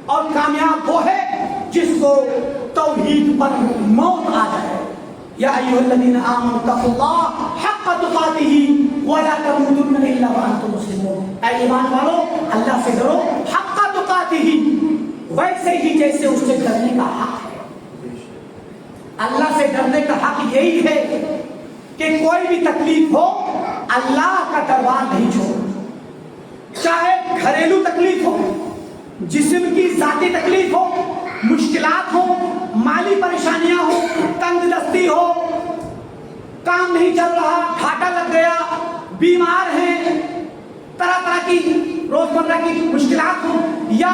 اور کامیاب وہ ہے جس کو توحید پر موت آ جائے. یا ایھا الذین آمنوا اتقوا اللہ حق تقاتہ ولا تموتن الا وانتم مسلمون. اے ایمان والو اللہ سے ڈرو حق تقاتہ, ویسے ہی جیسے اس سے ڈرنے کا حق ہے. اللہ سے ڈرنے کا حق یہی ہے کہ کوئی بھی تکلیف ہو اللہ کا دربار نہیں چھوڑنا. چاہے گھریلو تکلیف ہو, جسم کی ذاتی تکلیف ہو, مشکلات ہو, مالی پریشانیاں ہو, تنگ دستی ہو, کام نہیں چل رہا, گھاٹا لگ گیا, بیمار ہیں, طرح طرح کی روزمرہ کی مشکلات ہو, یا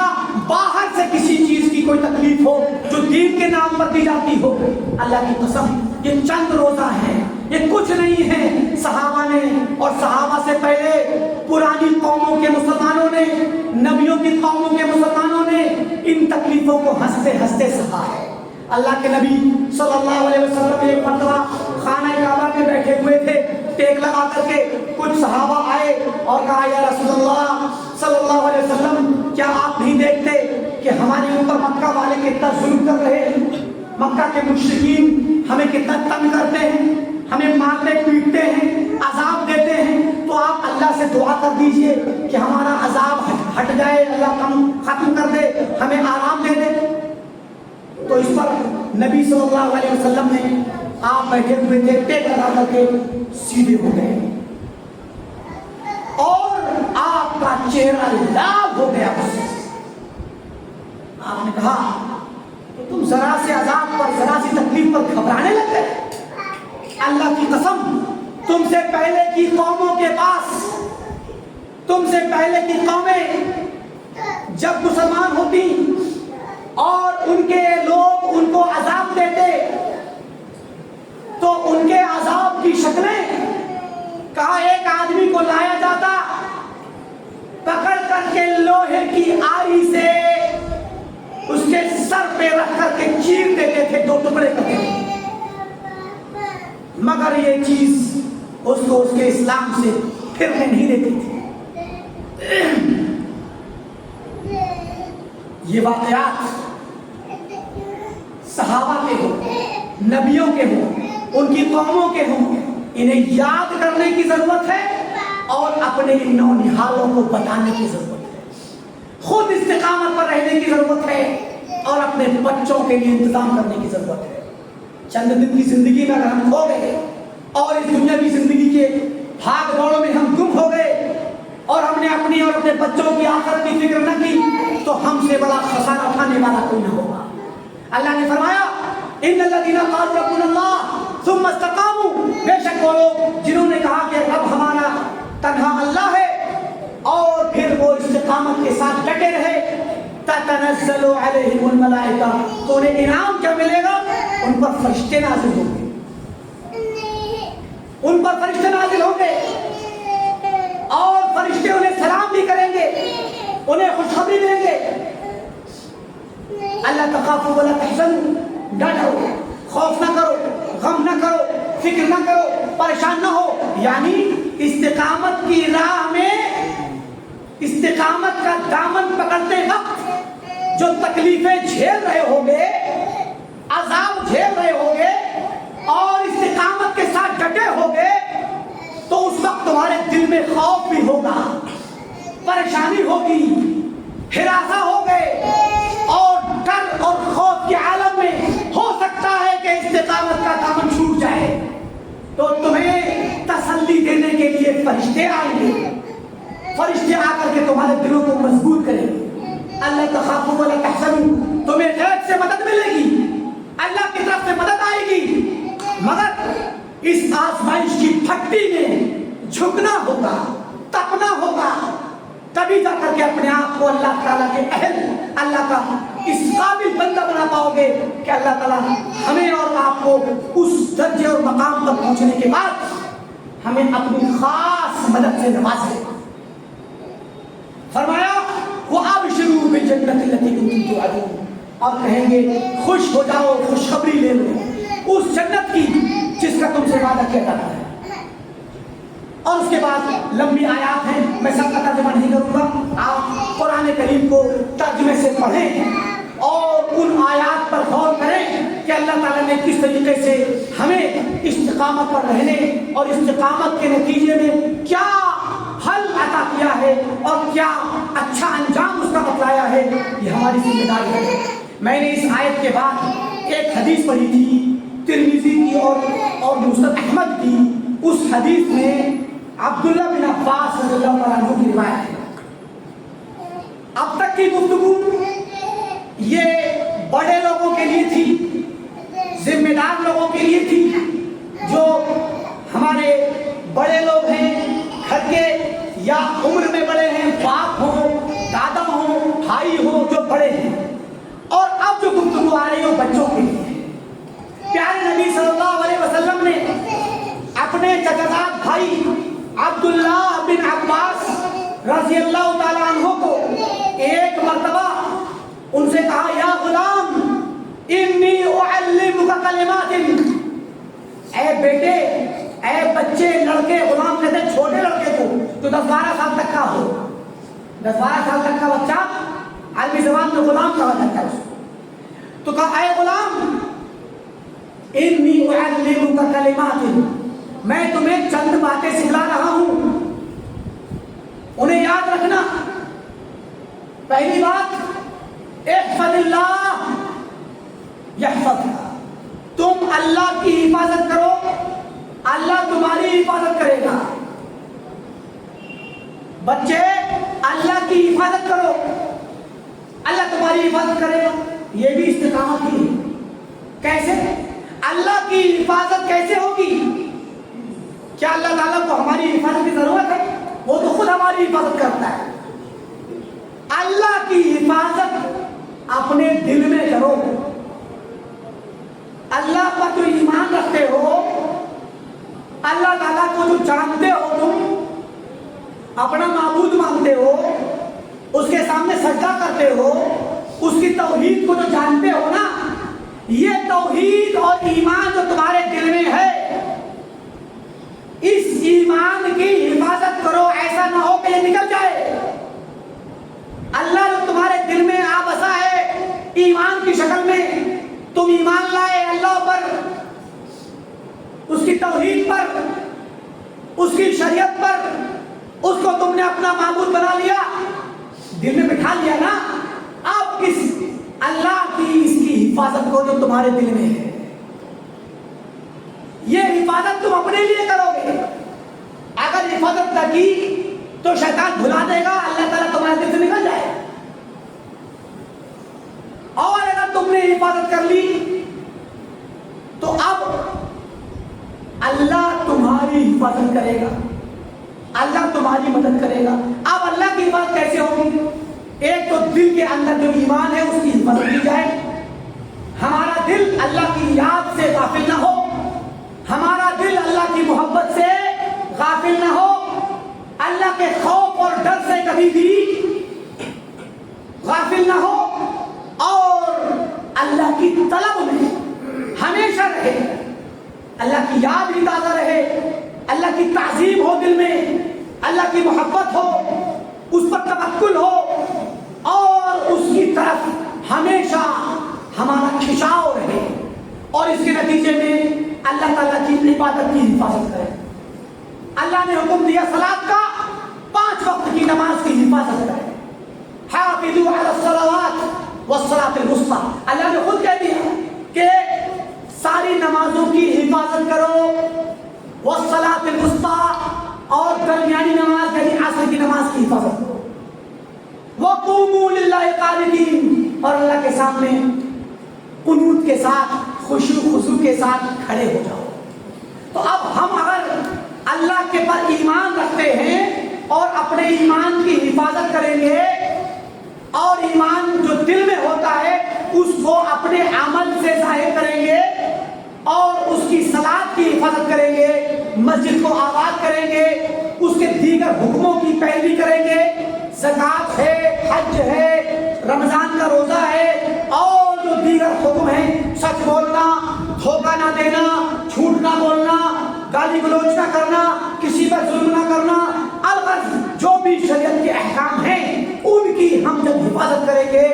باہر سے کسی چیز کی کوئی تکلیف ہو جو دین کے نام پر دی جاتی ہو. اللہ کی قسم یہ چند روزہ ہیں, یہ کچھ نہیں ہے. صحابہ نے اور صحابہ سے پہلے پرانی قوموں کے مسلمانوں نے, نبیوں کی قوموں کے مسلمانوں نے ان تکلیفوں کو ہنستے ہنستے سہا ہے. اللہ کے نبی صلی اللہ علیہ وسلم ایک مرتبہ خانہ کعبہ میں بیٹھے ہوئے تھے, ٹیک لگا کر کے. کچھ صحابہ آئے اور کہا یا رسول اللہ صلی اللہ علیہ وسلم کیا آپ نہیں دیکھتے کہ ہمارے اوپر مکہ والے کتنا ظلم کر رہے ہیں, مکہ کے مشرکین ہمیں کتنا تنگ کرتے ہیں, ہمیں مارتے پیٹتے ہیں, عذاب دیتے ہیں, تو آپ اللہ سے دعا کر دیجئے کہ ہمارا عذاب ہٹ جائے, اللہ ختم کر دے, ہمیں آرام دے دے. تو اس پر نبی صلی اللہ علیہ وسلم نے, آپ بیٹھے ہوئے تھے, ٹیک لگا کر کے سیدھے ہو گئے اور آپ کا چہرہ لال ہو گیا. آپ نے کہا کہ تم ذرا سے عذاب پر, ذرا سی تکلیف پر گھبرانے لگ گئے. اللہ کی قسم تم سے پہلے کی قوموں کے پاس, تم سے پہلے کی قومیں جب مسلمان ہوتی اور ان کے لوگ ان کو عذاب دیتے تو ان کے عذاب کی شکلیں, کہا ایک آدمی کو لایا جاتا, پکڑ کر کے لوہے کی آری سے اس کے سر پہ رکھ کر کے چیر دیتے تھے, 2 ٹکڑے کرتے تھے. مگر یہ چیز اس کو اس کے اسلام سے پھرنے نہیں دیتی تھی. یہ واقعات صحابہ کے ہوں, نبیوں کے ہوں, ان کی قوموں کے ہوں, انہیں یاد کرنے کی ضرورت ہے اور اپنے نونہالوں کو بتانے کی ضرورت ہے. خود استقامت پر رہنے کی ضرورت ہے اور اپنے بچوں کے لیے انتظام کرنے کی ضرورت ہے. چند دن کی زندگی میں اگر ہم کھو گئے اور اس دنیاوی زندگی کے بھاگ دوڑوں میں ہم گم ہو گئے اور ہم نے اپنی اور اپنے بچوں کی آخرت کی فکر نہ کی تو ہم سے بڑا خسارہ اٹھانے والا کوئی نہ ہوگا. اللہ نے فرمایا ان الذین قالوا ربنا اللہ ثم استقاموا, بے شک وہ لوگ جنہوں نے کہا کہ رب ہمارا تنہا اللہ ہے اور پھر وہ استقامت کے ساتھ ڈٹے رہے, تتنزل علیہم الملائکہ, تو انہیں انعام کیا ملے گا؟ ان پر فرشتے نازل ہوں گے, ان پر فرشتے نازل ہوں گے اور فرشتے انہیں سلام بھی کریں گے, انہیں خوشخبری دیں گے. اللہ تخافوا ولا تحزنوا, نہ ڈرو, خوف نہ کرو, غم نہ کرو, فکر نہ کرو, پریشان نہ ہو. یعنی استقامت کی راہ میں استقامت کا دامن پکڑتے وقت جو تکلیفیں جھیل رہے ہوگے، عذاب جھیل رہے ہوگے اور استقامت کے ساتھ ڈٹے ہوگے، تو اس وقت تمہارے دل میں خوف بھی ہوگا، پریشانی ہوگی، ہراساں ہوگے اور ڈر اور خوف کے عالم میں ہو سکتا ہے کہ استقامت کا دامن چھوٹ جائے۔ تو تمہیں تسلی دینے کے لیے فرشتے آئیں گے، فرشتے آ کر کے تمہارے دلوں کو مضبوط کریں گے۔ اللہ تخافوا ولا تحزنوا، تمہیں غیب سے مدد ملے گی، اللہ کی طرف سے مدد آئے گی، مگر اس آزمائش کی پھٹی میں جھکنا ہوگا، تپنا ہوگا، تبھی جا کر کے اپنے آپ کو اللہ تعالیٰ کے اہل، اللہ کا اس قابل بندہ بنا پاؤ گے کہ اللہ تعالیٰ ہمیں اور آپ کو اس درجے اور مقام پر پہنچنے کے بعد ہمیں اپنی خاص مدد سے نوازے۔ فرمایا وَأَبْشِرُوا بِالْجَنَّةِ الَّتِي كُنتُمْ تُوعَدُونَ، اور کہیں گے خوش ہو جاؤ، خوشخبری لے لو اس جنت کی جس کا تم سے وعدہ کیا جاتا ہے۔ اور اس کے بعد لمبی آیات ہیں، میں سب کا ترجمہ نہیں کروں گا، آپ قرآن کریم کو ترجمے سے پڑھیں اور ان آیات پر غور کریں کہ اللہ تعالیٰ نے کس طریقے سے ہمیں استقامت پر رہنے اور استقامت کے نتیجے میں کیا حل عطا کیا ہے اور کیا اچھا انجام اس کا بتلایا ہے، یہ ہماری ذمہ داری ہے۔ میں نے اس آیت کے بعد ایک حدیث پڑھی تھی ترمذی کی اور مسند احمد کی، اس حدیث میں عبداللہ بن عباس رضی اللہ عنہ کی روایت ہے۔ اب تک کی گفتگو یہ بڑے لوگوں کے لیے تھی، ذمہ دار لوگوں کے لیے تھی، جو ہمارے بڑے لوگ ہیں گھر کے یا عمر میں بڑے ہیں، باپ ہوں، دادا ہوں، بھائی ہوں، جو بڑے ہیں۔ اور اب جو گفتگو آ رہی ہے وہ بچوں کے لیے۔ پیارے نبی صلی اللہ علیہ وسلم نے اپنے چچزاد بھائی عبداللہ بن عباس رضی اللہ تعالیٰ عنہ کو ایک مرتبہ ان سے کہا یا غلام انی اعلمک کلمات، اے بیٹے، اے بچے، لڑکے، غلام کہتے ہیں چھوٹے لڑکے کو جو 10-12 سال تک کا ہو، 10-12 سال تک کا بچہ عربی زبان میں غلام کہا جاتا ہے اس کو۔ تو کہا اے غلام انی اعلمک کلمات، میں تمہیں چند باتیں سکھلا رہا ہوں، انہیں یاد رکھنا۔ پہلی بات احفظ اللہ یحفظک، تم اللہ کی حفاظت کرو، اللہ تمہاری حفاظت کرے گا۔ بچے اللہ کی حفاظت کرو، اللہ تمہاری حفاظت کرے گا۔ یہ بھی استقامت کی ہے۔ کیسے؟ اللہ کی حفاظت کیسے ہوگی؟ کیا اللہ تعالیٰ کو ہماری حفاظت کی ضرورت ہے؟ وہ تو خود ہماری حفاظت کرتا ہے۔ اللہ کی حفاظت اپنے دل میں کرو۔ اللہ پر جو ایمان رکھتے ہو، اللہ تعالیٰ کو جو جانتے ہو، تم اپنا معبود مانتے ہو، اس کے سامنے سجدہ کرتے ہو، اس کی توحید کو جو جانتے ہو نا، یہ توحید اور ایمان جو تمہارے دل میں ہے، اس ایمان کی حفاظت کرو، ایسا نہ ہو کہ یہ نکل جائے۔ اللہ جو تمہارے دل میں آ بسا ہے ایمان کی شکل میں، تم ایمان لائے اللہ پر، اس کی توحید پر، اس کی شریعت پر، اس کو تم نے اپنا معبود بنا لیا، دل میں بٹھا لیا نا، اب کس اللہ کی اس کی حفاظت کو جو تمہارے دل میں ہے، یہ حفاظت تم اپنے لیے کرو گے۔ اگر حفاظت نہ کی تو شیطان بھلا دے گا، اللہ تعالیٰ تمہارے دل سے نکل جائے۔ اور اگر تم نے حفاظت کر لی تو اب اللہ تمہاری حفاظت کرے گا، اللہ تمہاری مدد کرے گا۔ اب اللہ کی حفاظت کیسے ہوگی؟ ایک تو دل کے اندر جو ایمان ہے اس کی حفاظت کی جائے، ہمارا دل اللہ کی یاد سے غافل نہ ہو، ہمارا دل اللہ کی محبت سے غافل نہ ہو، اللہ کے خوف اور ڈر سے کبھی بھی غافل نہ ہو، اور اللہ کی طلب میں ہمیشہ رہے، اللہ کی یاد بھی تازہ رہے، اللہ کی تعظیم ہو دل میں، محبت ہو, اس پر توکل ہو اور اس کی طرف ہمیشہ ہمارا کھنچاؤ رہے, اور اس کے نتیجے میں اللہ تعالیٰ کی عبادت کی حفاظت کرے. اللہ نے حکم دیا صلاۃ کا, 5 وقت کی نماز کی حفاظت کرے. حافظوا علی الصلوات والصلاۃ الوسطی, اللہ نے خود کہہ دیا کہ ساری نمازوں کی حفاظت کرو, والصلاۃ الوسطی, اور درمیانی نماز یعنی عصر کی نماز کی حفاظت کرو. وقوموا للہ قانتین, اور اللہ کے سامنے قنوت کے ساتھ, خشوع خضوع کے ساتھ کھڑے ہو جاؤ. تو اب ہم اگر اللہ کے پر ایمان رکھتے ہیں اور اپنے ایمان کی حفاظت کریں گے, اور ایمان جو دل میں ہوتا ہے اس کو اپنے عمل سے ظاہر کریں گے, اور اس کی صلاۃ کی حفاظت کریں گے, مسجد کو آباد کریں گے, اس کے دیگر حکموں کی پیروی کریں گے, زکوٰۃ ہے, حج ہے, رمضان کا روزہ ہے, اور جو دیگر حکم ہیں, سچ بولنا, دھوکہ نہ دینا, جھوٹ نہ بولنا, گالی گلوچ نہ کرنا, کسی پر ظلم نہ کرنا, الغرض جو بھی شریعت کے احکام ہیں ان کی ہم جب حفاظت کریں گے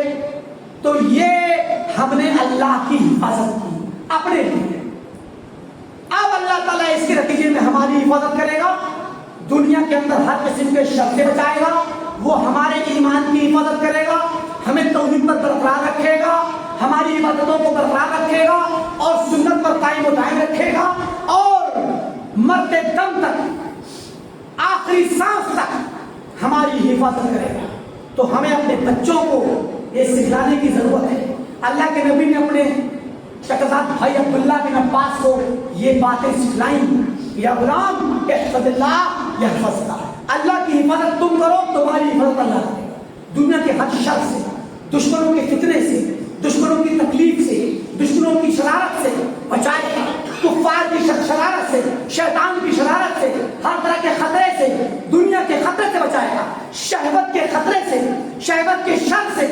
تو یہ ہم نے اللہ کی حفاظت کی اپنے لیے. اب اللہ تعالیٰ اس کے نتیجے میں ہماری حفاظت کرے گا, دنیا کے اندر ہر قسم کے شر سے بچائے گا, وہ ہمارے ایمان کی حفاظت کرے گا, ہمیں توحید پر برقرار رکھے گا, ہماری عبادتوں کو برقرار رکھے گا, اور سنت پر قائم و دائم رکھے گا, اور مرتے دم تک, آخری سانس تک ہماری حفاظت کرے گا. تو ہمیں اپنے بچوں کو یہ سکھلانے کی ضرورت ہے. اللہ کے نبی نے اپنے شہزاد بھائی عبداللہ بن عباس کو یہ باتیں سکھلائیں, یا غلام احفظ اللہ یحفظک, اللہ کی حفاظت تم کرو, تمہاری حفاظت اللہ کرے گا. دنیا کے ہر شر سے, دشمنوں کے فتنے سے, دشمنوں کی تکلیف سے, دشمنوں کی شرارت سے بچائے گا, کفار کی شرارت سے, شیطان کی شرارت سے, ہر طرح کے خطرے سے, دنیا کے خطرے سے بچائے گا, شہوت کے خطرے سے, شہوت کے شر سے,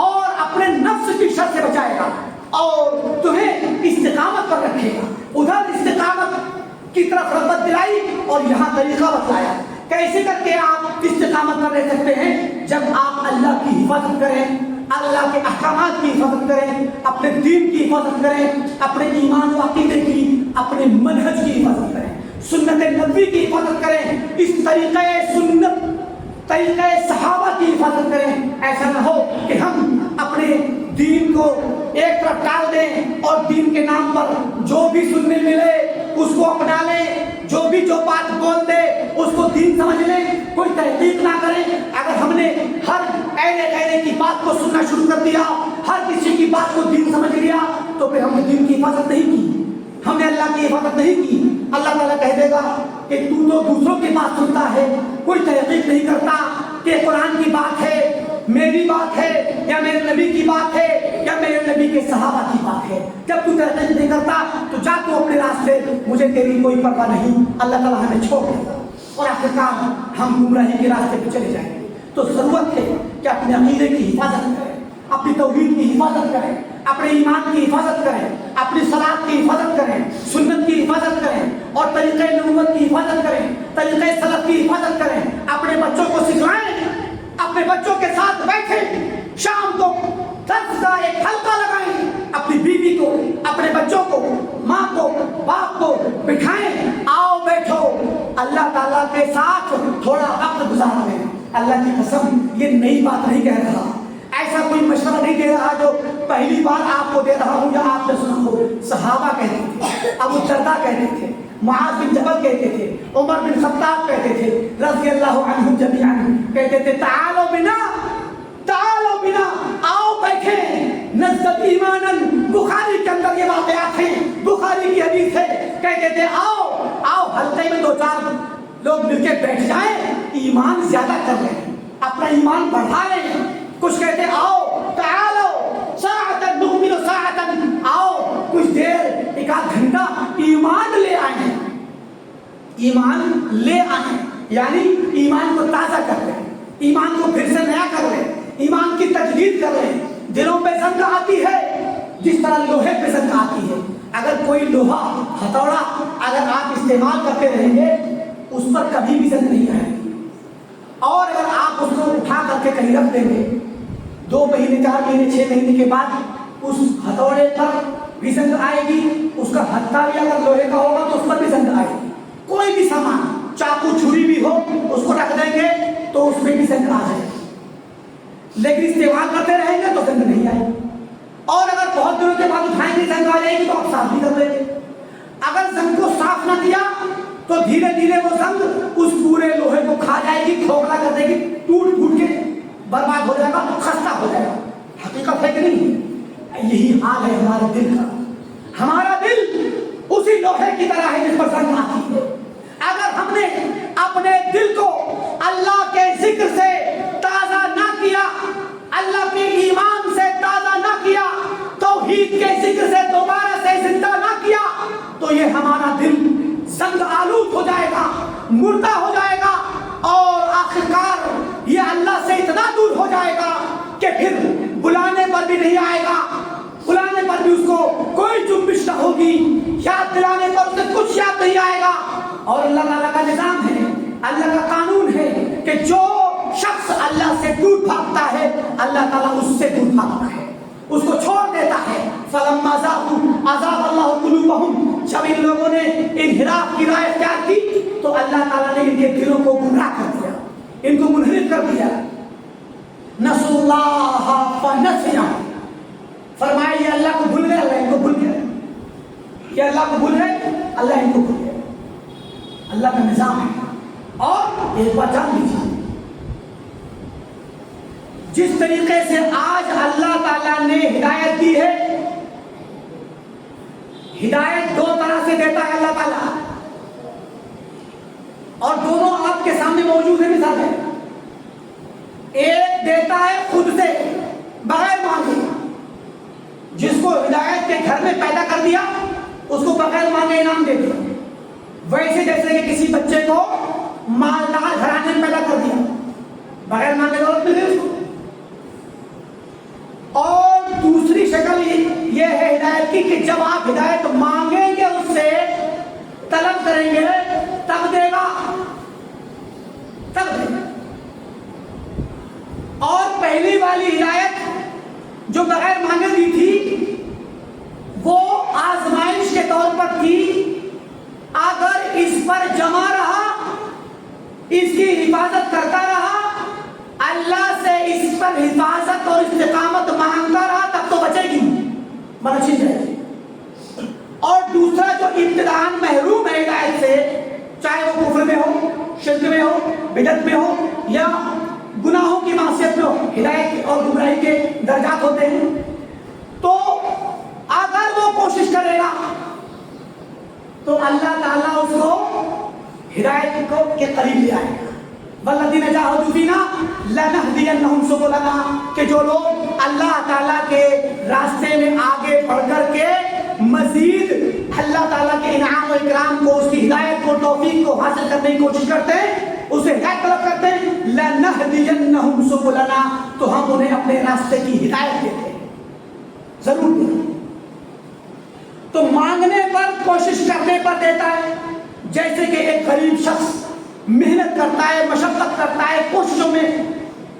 اور اپنے نفس کی شر سے بچائے گا, اور تمہیں استقامت پر رکھے گا. ادھر استقامت کی طرف رغبت دلائی اور یہاں طریقہ بتلایا کیسے کر کے آپ استقامت پر رہ سکتے ہیں. جب آپ اللہ کی حفاظت کریں, اللہ کے احکامات کی حفاظت کریں, اپنے دین کی حفاظت کریں, اپنے ایمان و عقیدے کی, اپنے منہج کی حفاظت کریں, سنت نبوی کی حفاظت کریں, اس طریقہ سنت, طریقہ صحابہ کی حفاظت کریں. ایسا نہ ہو کہ ہم اپنے دین کو ایک طرف ڈال دیں اور دین کے نام پر جو بھی سننے ملے اس کو اپنا لیں, جو بھی جو بات بول دے اس کو دین سمجھ لیں, کوئی تحقیق نہ کریں. اگر ہم نے ہر ایرے کی بات کو سننا شروع کر دیا, ہر کسی کی بات کو دین سمجھ لیا, تو پھر ہم نے دین کی حفاظت نہیں کی, ہم نے اللہ کی حفاظت نہیں کی. اللہ تعالیٰ کہہ دے گا کہ تو دوسروں کی بات سنتا ہے, کوئی تحقیق نہیں کرتا کہ قرآن کی بات ہے, میری بات ہے, یا میرے نبی کی بات ہے, یا میرے نبی کے صحابہ کی بات ہے. جب تو تحقیق نہیں کرتا تو جا تو اپنے راستے, مجھے تیری کوئی پرواہ نہیں. اللہ تعالیٰ ہمیں چھوڑ دے گا اور آخرکار ہم گمراہی کے راستے پہ چلے جائیں گے. تو ضرورت ہے کہ اپنے عقیدے کی حفاظت کریں, اپنی توحید کی حفاظت کریں, اپنے ایمان کی حفاظت کریں, اپنی صلاۃ کی حفاظت کریں, سنت کی حفاظت کریں, اور طریقہ نبوت کی حفاظت کریں, طریقہ سلف کی حفاظت کریں. اپنے بچوں کو سکھلائیں, اپنے بچوں کے ساتھ بیٹھیں, شام کو درس کا ایک حلقہ لگائیں, اپنی بیوی کو, اپنے بچوں کو, ماں کو, باپ کو بٹھائیں, آؤ بیٹھو, اللہ تعالیٰ کے ساتھ تھوڑا وقت گزاریں. اللہ کی قسم یہ نئی بات نہیں کہہ رہا, ایسا کوئی مشورہ نہیں دے رہا جو پہلی بار آپ کو دے رہا ہوں یا آپ نے سنا ہو. صحابہ کہتے تھے, ابو الدرداء کہتے تھے, معاذ بن جبل کہتے تھے, عمر بن خطاب کہتے تھے رضی اللہ عنہم جمیعاً, کہتے تھے تعالوا بنا, تعالوا بنا, آؤ بیٹھیں, نزدت ایماناً, بخاری کے اندر یہ واقعات ہیں, بخاری کی حدیث ہے. کہتے تھے آؤ آؤ حلقے میں 2-4 لوگ مل کے بیٹھ جائیں, ایمان زیادہ کر لیں, اپنا ایمان بڑھا لیں. کچھ کہتے آؤ تعالوا ساعتا نؤمن ساعتا, آؤ کچھ دیر, ایک آدھ گھنٹہ ایمان لے آئیں, ایمان لے آئیں, یعنی ایمان کو تازہ کر لیں, ایمان کو پھر سے نیا کر لیں, ایمان کی تجدید کر لیں. دلوں پہ زنگ آتی ہے جس طرح لوہے پہ زنگ آتی ہے. اگر کوئی لوہا, ہتھوڑا اگر آپ استعمال کرتے رہیں گے اس پر کبھی بھی زنگ نہیں آئے گی. کر کے کہیں رکھ دیں گے، 2 مہینے 4 مہینے 6 مہینے کے بعد اس ہتھوڑے پر بھی زنگ آئے گی، اس کا ہتھا بھی اگر لوہے کا ہوگا تو اس پر بھی زنگ آئے گی۔ کوئی بھی سامان چاقو چھری بھی ہو اس کو رکھ دیں گے تو اس میں بھی زنگ آ جائے گی، لیکن استعمال کرتے رہیں گے تو زنگ نہیں آئے گی۔ اور اگر بہت دنوں کے بعد اٹھائیں گے زنگ آ جائے گی تو آپ صاف بھی کر دیں گے۔ اگر زنگ کو صاف نہ کیا تو دھیرے دھیرے وہ زنگ اس پورے لوہے کو کھا جائے گی، کھوکھلا کر دے گی، ٹوٹ پھوٹ کے برباد ہو جائے گا، خستہ ہو جائے گا۔ حقیقت ہے کہ نہیں؟ یہی حال ہے ہمارے دل کا۔ ہمارا دل اسی لوہے کی طرح ہے جس پر زنگ آتی ہے۔ اگر ہم نے اپنے دل کو اللہ کے ذکر سے تازہ نہ کیا، اللہ کے ایمان سے تازہ نہ کیا، توحید کے ذکر سے دوبارہ سے زندہ نہ کیا، تو یہ ہمارا دل زنگ آلود ہو جائے گا، مردہ ہو جائے گا، اور آخرکار یہ اللہ سے اتنا دور ہو جائے گا کہ پھر بلانے پر بھی نہیں آئے گا، بلانے پر بھی اس کو کوئی جنبش نہ ہوگی، یاد دلانے پر اسے کچھ یاد نہیں آئے گا۔ اور اللہ تعالیٰ کا نظام ہے، اللہ کا قانون ہے کہ جو شخص اللہ سے دور بھاگتا ہے اللہ تعالیٰ اس سے دور بھاگتا ہے، اس کو چھوڑ دیتا ہے۔ فَلَمَّا زَاغُوا أَزَاغَ اللَّهُ قُلُوبَهُمْ، جب ان لوگوں نے انحراف کی راہ اختیار کی تو اللہ تعالیٰ نے ان کے دلوں کو گمراہ کر دیا، ان کو منحرف کر دیا۔ نَسُوا اللَّهَ فَنَسِيَهُمْ، فرمایا یہ اللہ کو بھول گئے، اللہ ان کو بھول گیا، یہ اللہ کو بھول گئے، اللہ ان کو بھول گیا۔ اللہ کا نظام ہے۔ اور ایک بات جان لیجیے، جس طریقے سے آج اللہ تعالیٰ نے ہدایت دی ہے، ہدایت 2 طرح سے دیتا ہے اللہ تعالیٰ، اور دونوں آپ کے سامنے موجود ہیں مثال ہے۔ ایک دیتا ہے خود سے بغیر مانگے، جس کو ہدایت کے گھر میں پیدا کر دیا اس کو بغیر مانگے انعام دے دیا، ویسے جیسے کہ کسی بچے کو مالدار گھرانے میں پیدا کر دیا، بغیر مانگے دولت مل گئی اس کو۔ اور دوسری شکل یہ ہے ہدایت کی کہ جب آپ ہدایت مانگیں گے، اس سے طلب کریں گے تب دے گا، تب دے گا۔ اور پہلی والی ہدایت جو بغیر مانگے دی تھی وہ آزمائش کے طور پر تھی، اگر اس پر جمع رہا، اس کی حفاظت کرتا رہا، اللہ سے اس پر حفاظت اور استقامت مانگتا رہا، تب تو بچے گی، ورنہ چھن جائے گی۔ اور دوسرا جو ابتداءً محروم ہے ہدایت سے، چاہے وہ کفر میں ہو، شرک میں ہو، بدعت میں ہو، یا گناہوں کی معصیت میں ہو، ہدایت اور گمراہی کے درجات ہوتے ہیں، تو اگر وہ کوشش کرے گا تو اللہ تعالیٰ اس کو ہدایت کو کے قریب لے آئے گا۔ وَالَّذِينَ جَاهَدُوا فِينَا لَنَهْدِيَنَّهُمْ سُبُلَنَا، کہ جو لوگ اللہ تعالیٰ کے راستے میں آگے بڑھ کر کے مزید اللہ تعالیٰ کے انعام و اکرام کو، اس کی ہدایت کو، توفیق کو حاصل کرنے کی کوشش کرتے ہیں، اسے ہدایت طلب کرتے ہیں، لَنَهْدِيَنَّهُمْ سُبُلَنَا، تو ہم انہیں اپنے راستے کی ہدایت دیتے ہیں، ضرور دیتے ہیں۔ تو مانگنے پر، کوشش کرنے پر دیتا ہے، جیسے کہ ایک غریب شخص محنت کرتا ہے، مشقت کرتا ہے، کوششوں میں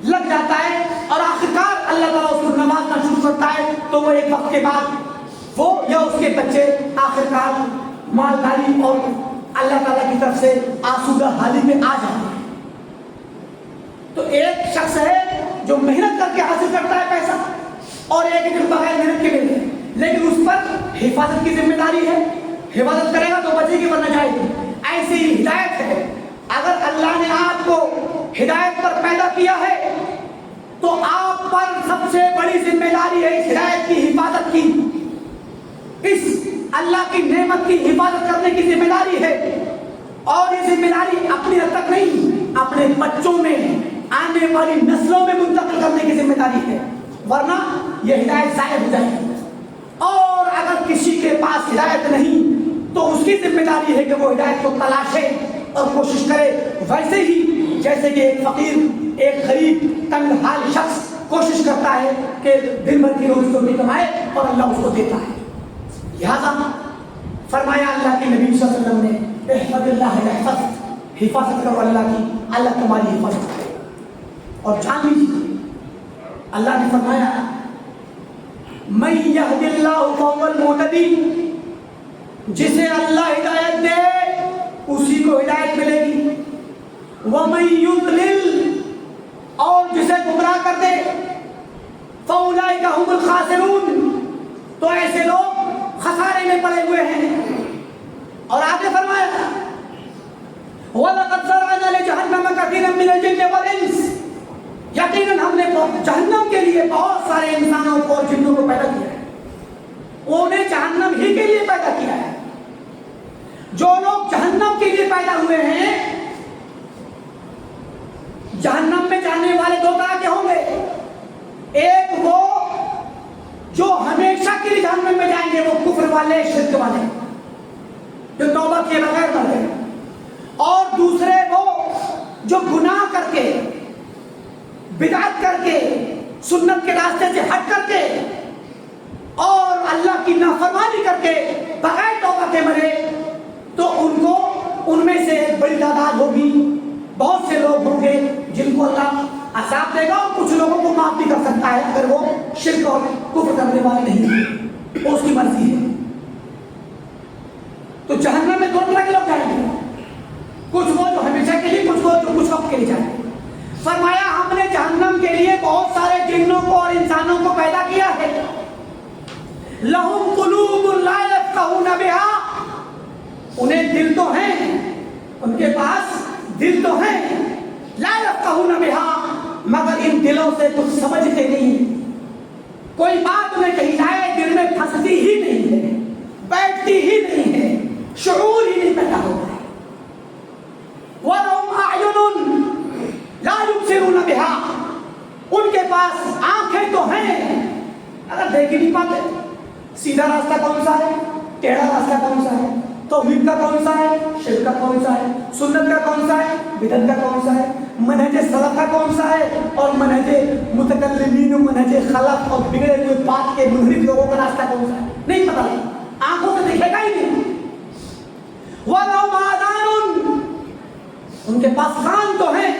لگ جاتا ہے، اور آخرکار اللہ تعالیٰ اس کو نوازنا شروع کرتا ہے، تو وہ ایک وقت کے بعد وہ یا اس کے بچے آخرکار مالداری اور اللہ تعالیٰ کی طرف سے آسودہ حالی میں آ جاتے ہیں۔ تو ایک شخص ہے جو محنت کر کے حاصل کرتا ہے پیسہ، اور ایک جو بغیر محنت کے ملتے ہیں، لیکن اس پر حفاظت کی ذمہ داری ہے، حفاظت کرے گا تو بچے گی ورنہ جائے گی۔ ایسے ہی ہدایت ہے، اگر اللہ نے آپ کو ہدایت پر پیدا کیا ہے تو آپ پر سب سے بڑی ذمہ داری ہے اس ہدایت کی حفاظت کی، اس اللہ کی نعمت کی حفاظت کرنے کی ذمہ داری ہے۔ اور یہ ذمہ داری اپنی حد تک نہیں، اپنے بچوں میں، آنے والی نسلوں میں منتقل کرنے کی ذمہ داری ہے، ورنہ یہ ہدایت ضائع ہو جائے گی۔ اور اگر کسی کے پاس ہدایت نہیں تو اس کی ذمہ داری ہے کہ وہ ہدایت کو تلاشے اور کوشش کرے، ویسے ہی جیسے کہ ایک فقیر، ایک غریب، تنگ حال شخص کوشش کرتا ہے کہ دن بھر کی روزی روٹی کمائے اور اللہ اس کو دیتا ہے۔ لہذا فرمایا اللہ کے نبی صلی اللہ علیہ وسلم نے احفظ اللہ یحفظ، حفاظت کرو اللہ کی، اللہ تمہاری حفاظت کرے گا۔ اور جان لیجیے اللہ نے فرمایا من یہد اللہ فہو المہتدی، جسے اللہ ہدایت دے اسی کو ہدایت ملے گی، ومن یضلل، اور جسے گمراہ کر دے فاولئک ھم الخاسرون، تو ایسے لوگ خسارے میں پڑے ہوئے ہیں۔ اور آگے فرمایا وَلَقَدْ ذَرَأْنَا لِجَهَنَّمَ كَثِيرًا مِنَ الْجِنِّ وَالْإِنسِ، یقیناً ہم نے جہنم کے لیے بہت سارے انسانوں کو اور جنوں کو پیدا کیا ہے، انہیں جہنم ہی کے لیے پیدا کیا ہے۔ جو لوگ جہنم کے لیے پیدا ہوئے ہیں، جہنم میں جانے والے دو طرح کے ہوں گے، ایک وہ جو ہمیشہ کے لیے جہنم میں جائیں گے، وہ کفر والے، شرک والے جو توبہ کیے بغیر مر گئے، اور دوسرے وہ جو گناہ کر کے، بدعت کر کے، سنت کے راستے سے ہٹ کر کے اور اللہ کی نافرمانی کر کے بغیر توبہ کے مرے، تو ان میں سے ایک بڑی تعداد ہوگی، بہت سے لوگ ہوں گے جن کو اللہ عذاب دے گا، اور کچھ لوگوں کو معاف بھی کر سکتا ہے اگر وہ شرک اور کفر کرنے والے نہیں ہیں، وہ اس کی مرضی ہے۔ تو جہنم میں دو طرح کے لوگ جائیں گے، کچھ وہ جو ہمیشہ کے لیے، کچھ وہ جو کچھ وقت کے لیے جائیں گے۔ فرمایا ہم نے جہنم کے لیے بہت سارے جنوں کو اور انسانوں کو پیدا کیا ہے، لہم قلوب لا یفقہون بہا، انہیں دل تو ہیں، ان کے پاس دل تو ہیں، لا یفقہون بہا، مگر ان دلوں سے کچھ سمجھتے نہیں، کوئی بات انہیں کہی جائے دل میں پھنستی ہی نہیں ہے، بیٹھتی ہی نہیں ہے، شعور ہی نہیں پیدا ہوتا ہے۔ وَلَهُمْ أَعْيُنٌ لَا يُبْصِرُونَ بِهَا، ان کے پاس آنکھیں تو ہیں اگر دیکھ ہی نہیں پاتے، سیدھا راستہ کون سا ہے، ٹیڑھا راستہ کون سا ہے، توحید کا کون سا ہے، شرک کا کون سا ہے، سنت کا کون سا ہے، بدعت کا کون سا ہے، منہج سلف کا کون سا ہے، اور منہج متکلمین و منہج خلف اور بگڑے ہوئے بات کے منحرف لوگوں کا راستہ کون سا ہے، نہیں پتا، آنکھوں سے دیکھے گا ہی نہیں۔ وَلَهُمْ آذَانٌ، ان کے پاس کان تو ہیں،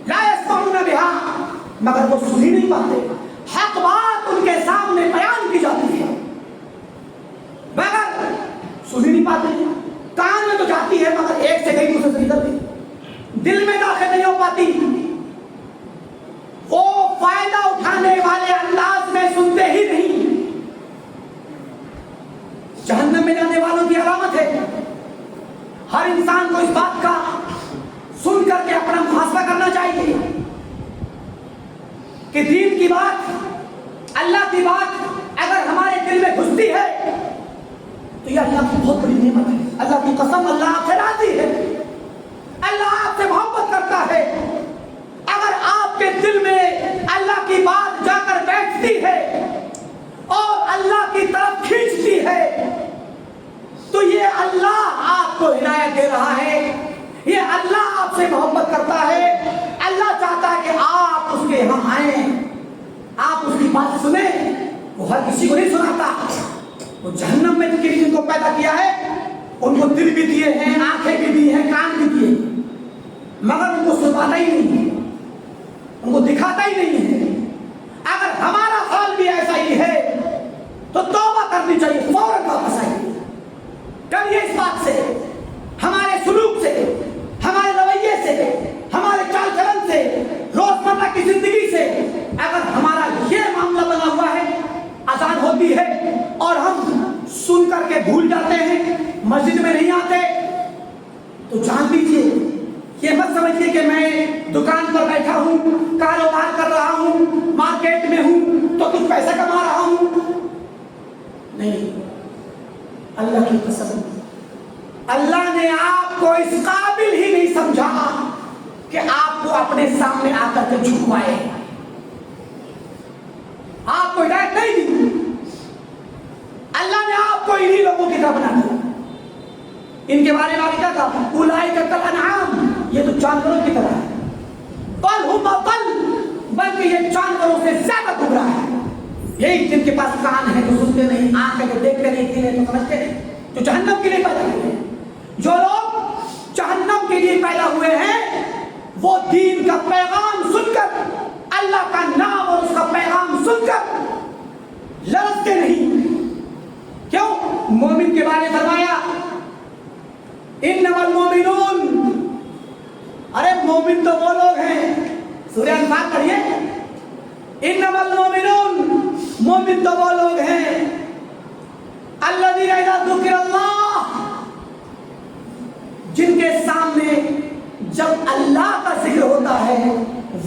لا يسمعون بها، مگر وہ سن ہی نہیں پاتے، حق بات ان کے سامنے بیان کی جاتی ہے مگر سن ہی نہیں پاتے، کان میں تو جاتی ہے مگر ایک سے کئی دوسرے سے نکلتی، دل میں داخل نہیں ہو پاتی، وہ فائدہ اٹھانے والے انداز میں سنتے ہی نہیں۔ جہنم میں جانے والوں کی علامت ہے، ہر انسان کو اس بات کا سن کر کے اپنا محاسبہ کرنا چاہیے کہ دین کی بات، اللہ کی بات اگر ہمارے دل میں گھستی ہے تو یہ اللہ کی بہت بڑی نعمت ہے، اللہ کی قسم، اللہ آپ سے راضی ہے، اللہ آپ سے محبت کرتا ہے۔ اگر آپ کے دل میں اللہ کی بات جا کر بیٹھتی ہے اور اللہ کی طرف کھینچتی ہے تو یہ اللہ آپ کو ہدایت دے رہا ہے، یہ اللہ آپ سے محبت کرتا ہے، اللہ چاہتا ہے کہ آپ اس کے یہاں آئیں، آپ اس کی بات سنیں، وہ ہر کسی کو نہیں سناتا۔ وہ جہنم میں جن کو پیدا کیا ہے ان کو دل بھی دیے ہیں، آنکھیں بھی دی ہیں، کان بھی دیے، مگر ان کو سناتا ہی نہیں ہے، ان کو دکھاتا ہی نہیں ہے۔ اگر ہمارا حال بھی ایسا ہی ہے تو توبہ کرنی چاہیے، فوراً واپس آئیے، کریے اس بات سے، ہمارے سلوک سے، ہمارے رویے سے، ہمارے چال چلن سے، روزمرہ کی زندگی سے اگر ہمارا یہ معاملہ بنا ہوا ہے، اذان ہوتی ہے اور ہم سن کر کے بھول جاتے ہیں، مسجد میں نہیں آتے، تو جان لیجیے، یہ مت سمجھیے کہ میں دکان پر بیٹھا ہوں، کاروبار کر رہا ہوں، مارکیٹ میں ہوں تو کچھ پیسہ کما رہا ہوں، نہیں، اللہ کی قسم، اللہ نے آپ کو اس قابل ہی نہیں سمجھا کہ آپ کو اپنے سامنے آ کر کے جھکوائے، آپ کو ہدایت نہیں دی، اللہ نے آپ کو انہی لوگوں کی طرح بنا دیا۔ ان کے بارے میں آپ کیا کہا، اولئک کالانعام، یہ تو جانوروں کی طرح ہے، بل ہم اضل، بلکہ یہ جانوروں سے زیادہ گمراہ ہے۔ یہی جن کے پاس کان ہے تو سنتے نہیں، آنکھ ہے تو دیکھتے نہیں، دل ہے تو سمجھتے نہیں، جو جہنم کے لیے پیدا ہوئے ہیں۔ جو لوگ جہنم کے لیے پیدا ہوئے ہیں وہ دین کا پیغام سن کر مومن تو وہ لوگ ہیں، سورہ انفال پڑھیے، انما المؤمنون، مومن تو وہ لوگ ہیں الذین اذا ذکر اللہ، جن کے سامنے جب اللہ کا ذکر ہوتا ہے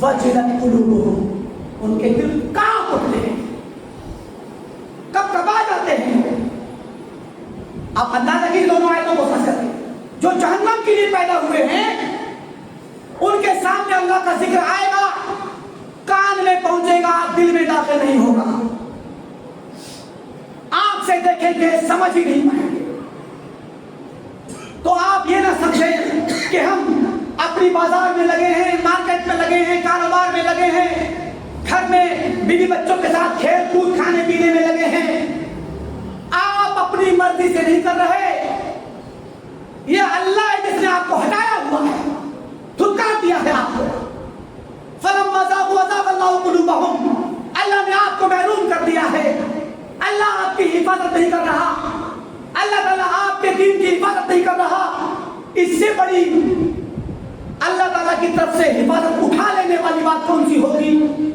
وجلت قلوبہم، ان کے دل کانپ اٹھتے ہیں، کب کبا جاتے ہیں۔ آپ اندازہ کیجیے دونوں آیتوں کو سمجھ کریں، جو جہنم کے لیے پیدا ہوئے ہیں ان کے سامنے اللہ کا ذکر آئے گا، کان میں پہنچے گا، دل میں داخل نہیں ہوگا، آنکھ سے دیکھیں گے سمجھ ہی نہیں پائیں گے۔ تو آپ یہ نہ سمجھیں کہ ہم اپنی بازار میں لگے ہیں، مارکیٹ میں لگے ہیں، کاروبار میں لگے ہیں، گھر میں بیوی بچوں کے ساتھ کھیل کود کھانے پینے میں لگے ہیں، آپ اپنی مرضی سے نہیں کر رہے، یہ اللہ ہے جس نے آپ کو ہٹایا ہوا ہے، دھکا دیا ہے آپ کو۔ فَلَمَّا زَاغُوا أَزَاغَ اللَّهُ قُلُوبَهُمْ، اللہ نے آپ کو محروم کر دیا ہے، اللہ آپ کی حفاظت نہیں کر رہا، اللہ تعالیٰ آپ کے دین کی حفاظت نہیں کر رہا۔ اس سے بڑی اللہ تعالیٰ کی طرف سے حفاظت اٹھا لینے والی بات کون سی ہوگی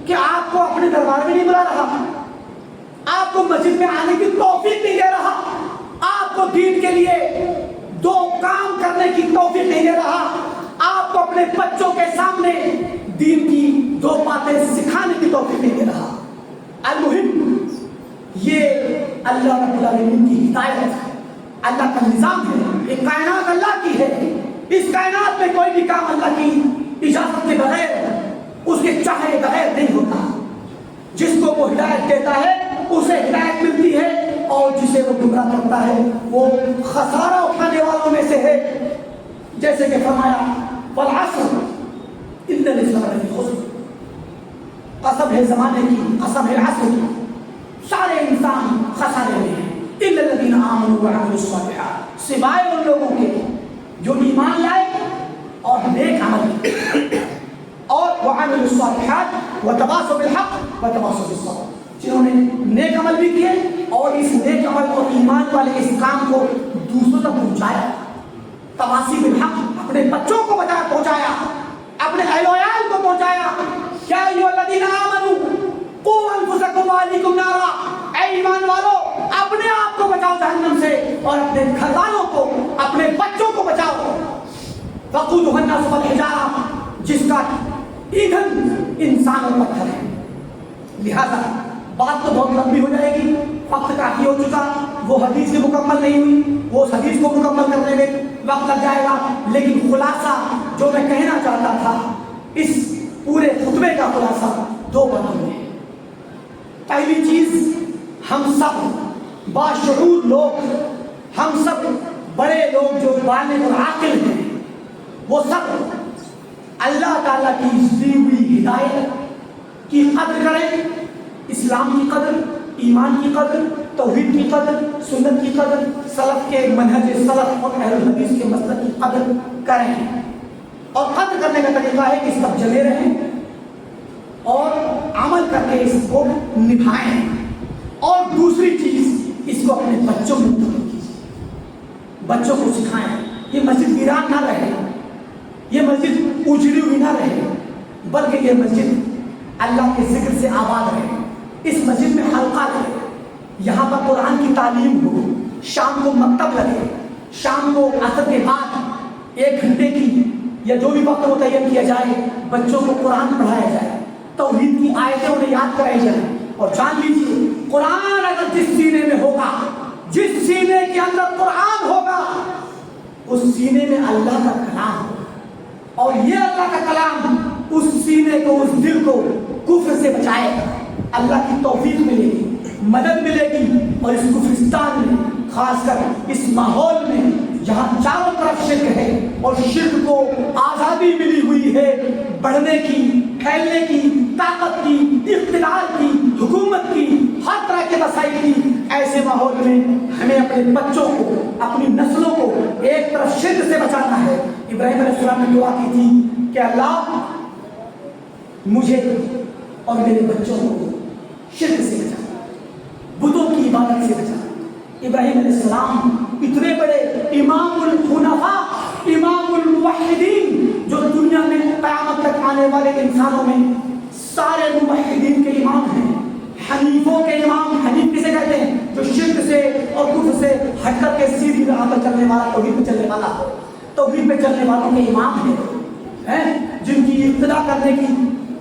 کہ آپ کو اپنے دربار میں نہیں بلا رہا، آپ کو مسجد میں آنے کی توفیق نہیں دے رہا، آپ کو دین کے لیے دو کام کرنے کی توفیق نہیں دے رہا، آپ کو اپنے بچوں کے سامنے دین کی دو باتیں سکھانے کی توفیق نہیں دے رہا۔ المہم یہ اللہ رب العالمین کی ہدایت ہے، اللہ کا نظام ہے، یہ کائنات اللہ کی ہے، اس کائنات میں کوئی بھی کام اللہ کی اجازت کے بغیر، اس کے چاہے بغیر نہیں ہوتا۔ جس کو وہ ہدایت دیتا ہے اسے ہدایت ملتی ہے، اور جسے وہ گمراہ کرتا ہے وہ خسارہ اٹھانے والوں میں سے ہے۔ جیسے کہ فرمایا والعصر ان الانسان لفی خسر، قسم ہے زمانے کی، قسم ہے عصر کی، سارے انسان خسارے میں ہیں، الا الذین آمنوا وعملوا الصالحات، سوائے ان لوگوں کے جو ایمان لائے اور نیک عمل کیے، اور وعملوا الصالحات وتواصوا بالحق وتواصوا بالصبر، جنہوں نے نیک عمل بھی کیے اور اس نیک عمل اور ایمان والے اس کام کو دوسروں تک پہنچایا، تواصی بالحق، اپنے بچوں کو بتایا، پہنچایا، اپنے اہل و عیال کو پہنچایا۔ یا ایھا الذین آمنوا قوا انفسکم واہلیکم نارا، اے ایمان والو اپنے آپ کو بچاؤ جہنم سے اور اپنے گھر والوں کو، اپنے بچوں کو بچاؤ۔ وقودھا الناس والحجارہ، جس کا ایندھن انسان اور پتھر ہے۔ لہذا بات تو بہت لمبی ہو جائے گی، وقت کافی ہو چکا، وہ حدیث بھی مکمل نہیں ہوئی، وہ اس حدیث کو مکمل کرنے میں وقت لگ جائے گا، لیکن خلاصہ جو میں کہنا چاہتا تھا، اس پورے خطبے کا خلاصہ دو باتوں میں ہے۔ پہلی چیز، ہم سب باشعور لوگ، ہم سب بڑے لوگ جو بالغ اور عاقل ہیں، وہ سب اللہ تعالیٰ کی دی ہوئی ہدایت کی قدر کریں، اسلام کی قدر، ایمان کی قدر، توحید کی قدر، سنت کی قدر، سلف کے منہج سلف اور اہل الحدیث کے مسلک کی قدر کریں، اور قدر کرنے کا طریقہ ہے کہ سب جمے رہیں اور عمل کر کے اس کو نبھائیں۔ اور دوسری چیز، اس کو اپنے بچوں میں منتقل کیجیے، بچوں کو سکھائیں، یہ مسجد ویران نہ رہے، یہ مسجد اجڑی ہوئی نہ رہے، بلکہ یہ مسجد اللہ کے ذکر سے آباد رہے، اس مسجد میں حلقہ لگے، یہاں پر قرآن کی تعلیم ہو، شام کو مکتب لگے، شام کو عصر کے بعد 1 گھنٹے کی یا جو بھی وقت متعین کیا جائے بچوں کو قرآن پڑھایا جائے، توحید کی آیتیں انہیں یاد کرائی جائیں۔ اور جان لیجیے قرآن اگر جس سینے میں ہوگا، جس سینے کے اندر قرآن ہوگا، اس سینے میں اللہ کا کلام ہوگا، اور یہ اللہ کا کلام اس سینے کو، اس دل کو کفر سے بچائے گا۔ اللہ کی توفیق ملے گی، مدد ملے گی، اور اس کفرستان میں، خاص کر اس ماحول میں جہاں چاروں طرف شرک ہے اور شرک کو آزادی ملی ہوئی ہے بڑھنے کی، پھیلنے کی، طاقت کی، اقتدار کی، حکومت کی، ہر طرح کے وسائل کی، ایسے ماحول میں ہمیں اپنے بچوں کو، اپنی نسلوں کو ایک طرف شرک سے بچانا ہے۔ ابراہیم علیہ السلام نے دعا کی تھی کہ اللہ مجھے اور میرے بچوں کو شرک سے بچا، بتوں کی عبادت سے بچا۔ ابراہیم علیہ السلام اتنے بڑے امام الحنفاء، امام الموحدین، جو دنیا میں قیامت آنے والے انسانوں میں سارے موحدین کے امام ہیں، حنیفوں کے امام۔ حنیف کسے کہتے ہیں؟ جو شرک سے اور کفر سے ہٹ کر کے سیدھی راہ پر چلنے والا، توحید پہ چلنے والا، توحید پہ چلنے والوں کے امام ہیں، جن کی ابتدا کرنے کی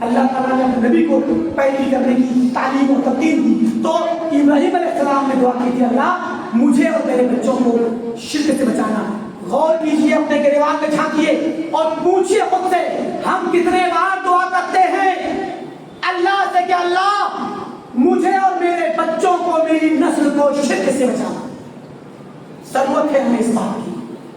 اللہ تعالیٰ نے اپنے نبی کو پیروی کرنے کی تعلیم و تلقین دی۔ تو ابراہیم علیہ السلام نے دعا کی تھی، اللہ مجھے اور میرے بچوں کو شرک سے بچانا۔ غور کیجئے، اپنے گریبان میں جھانکیے اور پوچھئے خود سے، ہم کتنے بار دعا کرتے ہیں اللہ سے کہ اللہ مجھے اور میرے بچوں کو، میری نسل کو شرک سے بچانا۔ ضرورت ہے ہمیں اس بات کی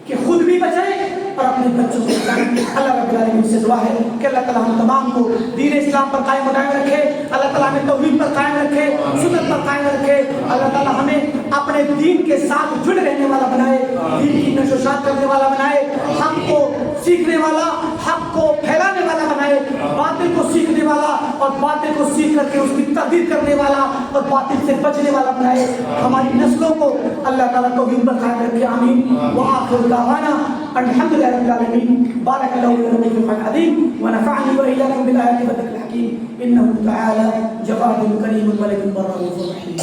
کہ خود بھی بچیں اور اپنے بچوں کو بچائیں۔ اللہ رب العالمین سے دعا ہے کہ اللہ تعالیٰ ہم تمام کو دین اسلام پر قائم و دائم رکھے، اللہ تعالیٰ ہمیں توحید پر قائم رکھے، سنت پر قائم رکھے، اللہ تعالیٰ ہمیں اپنے دین کے ساتھ جڑ رہنے والا بنائے، دین کی نشر و اشاعت کرنے والا بنائے، حق کو سیکھنے والا، حق کو پھیلانے والا بنائے، باطل کو سیکھنے والا اور باطل کو سیکھ کر کے اس کی تردید کرنے والا اور باطل سے بچنے والا بنائے۔ ہماری نسلوں کو اللہ تعالیٰ توحید پر قائم رکھے، آمین۔ وآخر دعوانا الحمد لله رب العالمين، بارك الله لنا في القرآن العظيم ونفعني وإياكم بالآيات والذكر الحكيم، إنه تعالى جواد كريم ملك بر رؤوف رحيم۔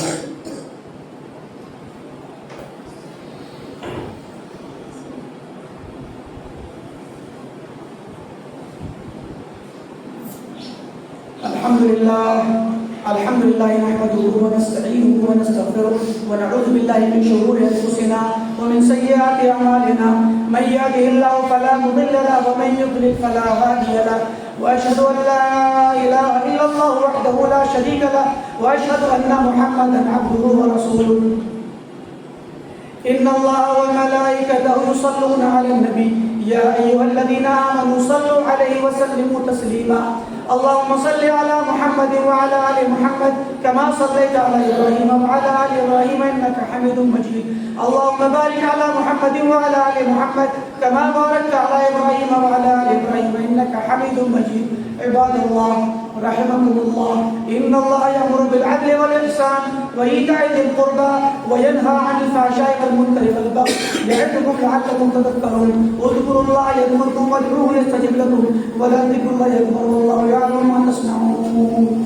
الحمد لله نحمده ونستعينه ونستغفره ونعوذ بالله من شرور أنفسنا ومن سيئات أعمالنا، من يهده الله فلا مضل له ومن يضلل فلا هادي له، وأشهد أن لا إله إلا الله وحده لا شريك له، وأشهد أن محمدا عبده ورسوله۔ إن الله وملائكته يصلون على النبي، يا أيها الذين آمنوا صلوا عليه وسلموا تسليما۔ اللهم صل على محمد وعلى آل محمد كما صليت على إبراهيم وعلى آل إبراهيم إنك حميد مجيد۔ اللهم بارك على محمد وعلى آل محمد كما باركت على إبراهيم وعلى آل إبراهيم إنك حميد مجيد۔ عباد الله رحمكم الله، إن الله يأمر بالعدل والإحسان وإيتاء ذي القربى وينهى عن الفحشاء والمنكر والبغي يعظكم لعلكم تذكرون۔ اذكروا الله يذكركم وادعوه يستجب لكم، ولذكر الله أكبر والله يعلم ما تصنعون۔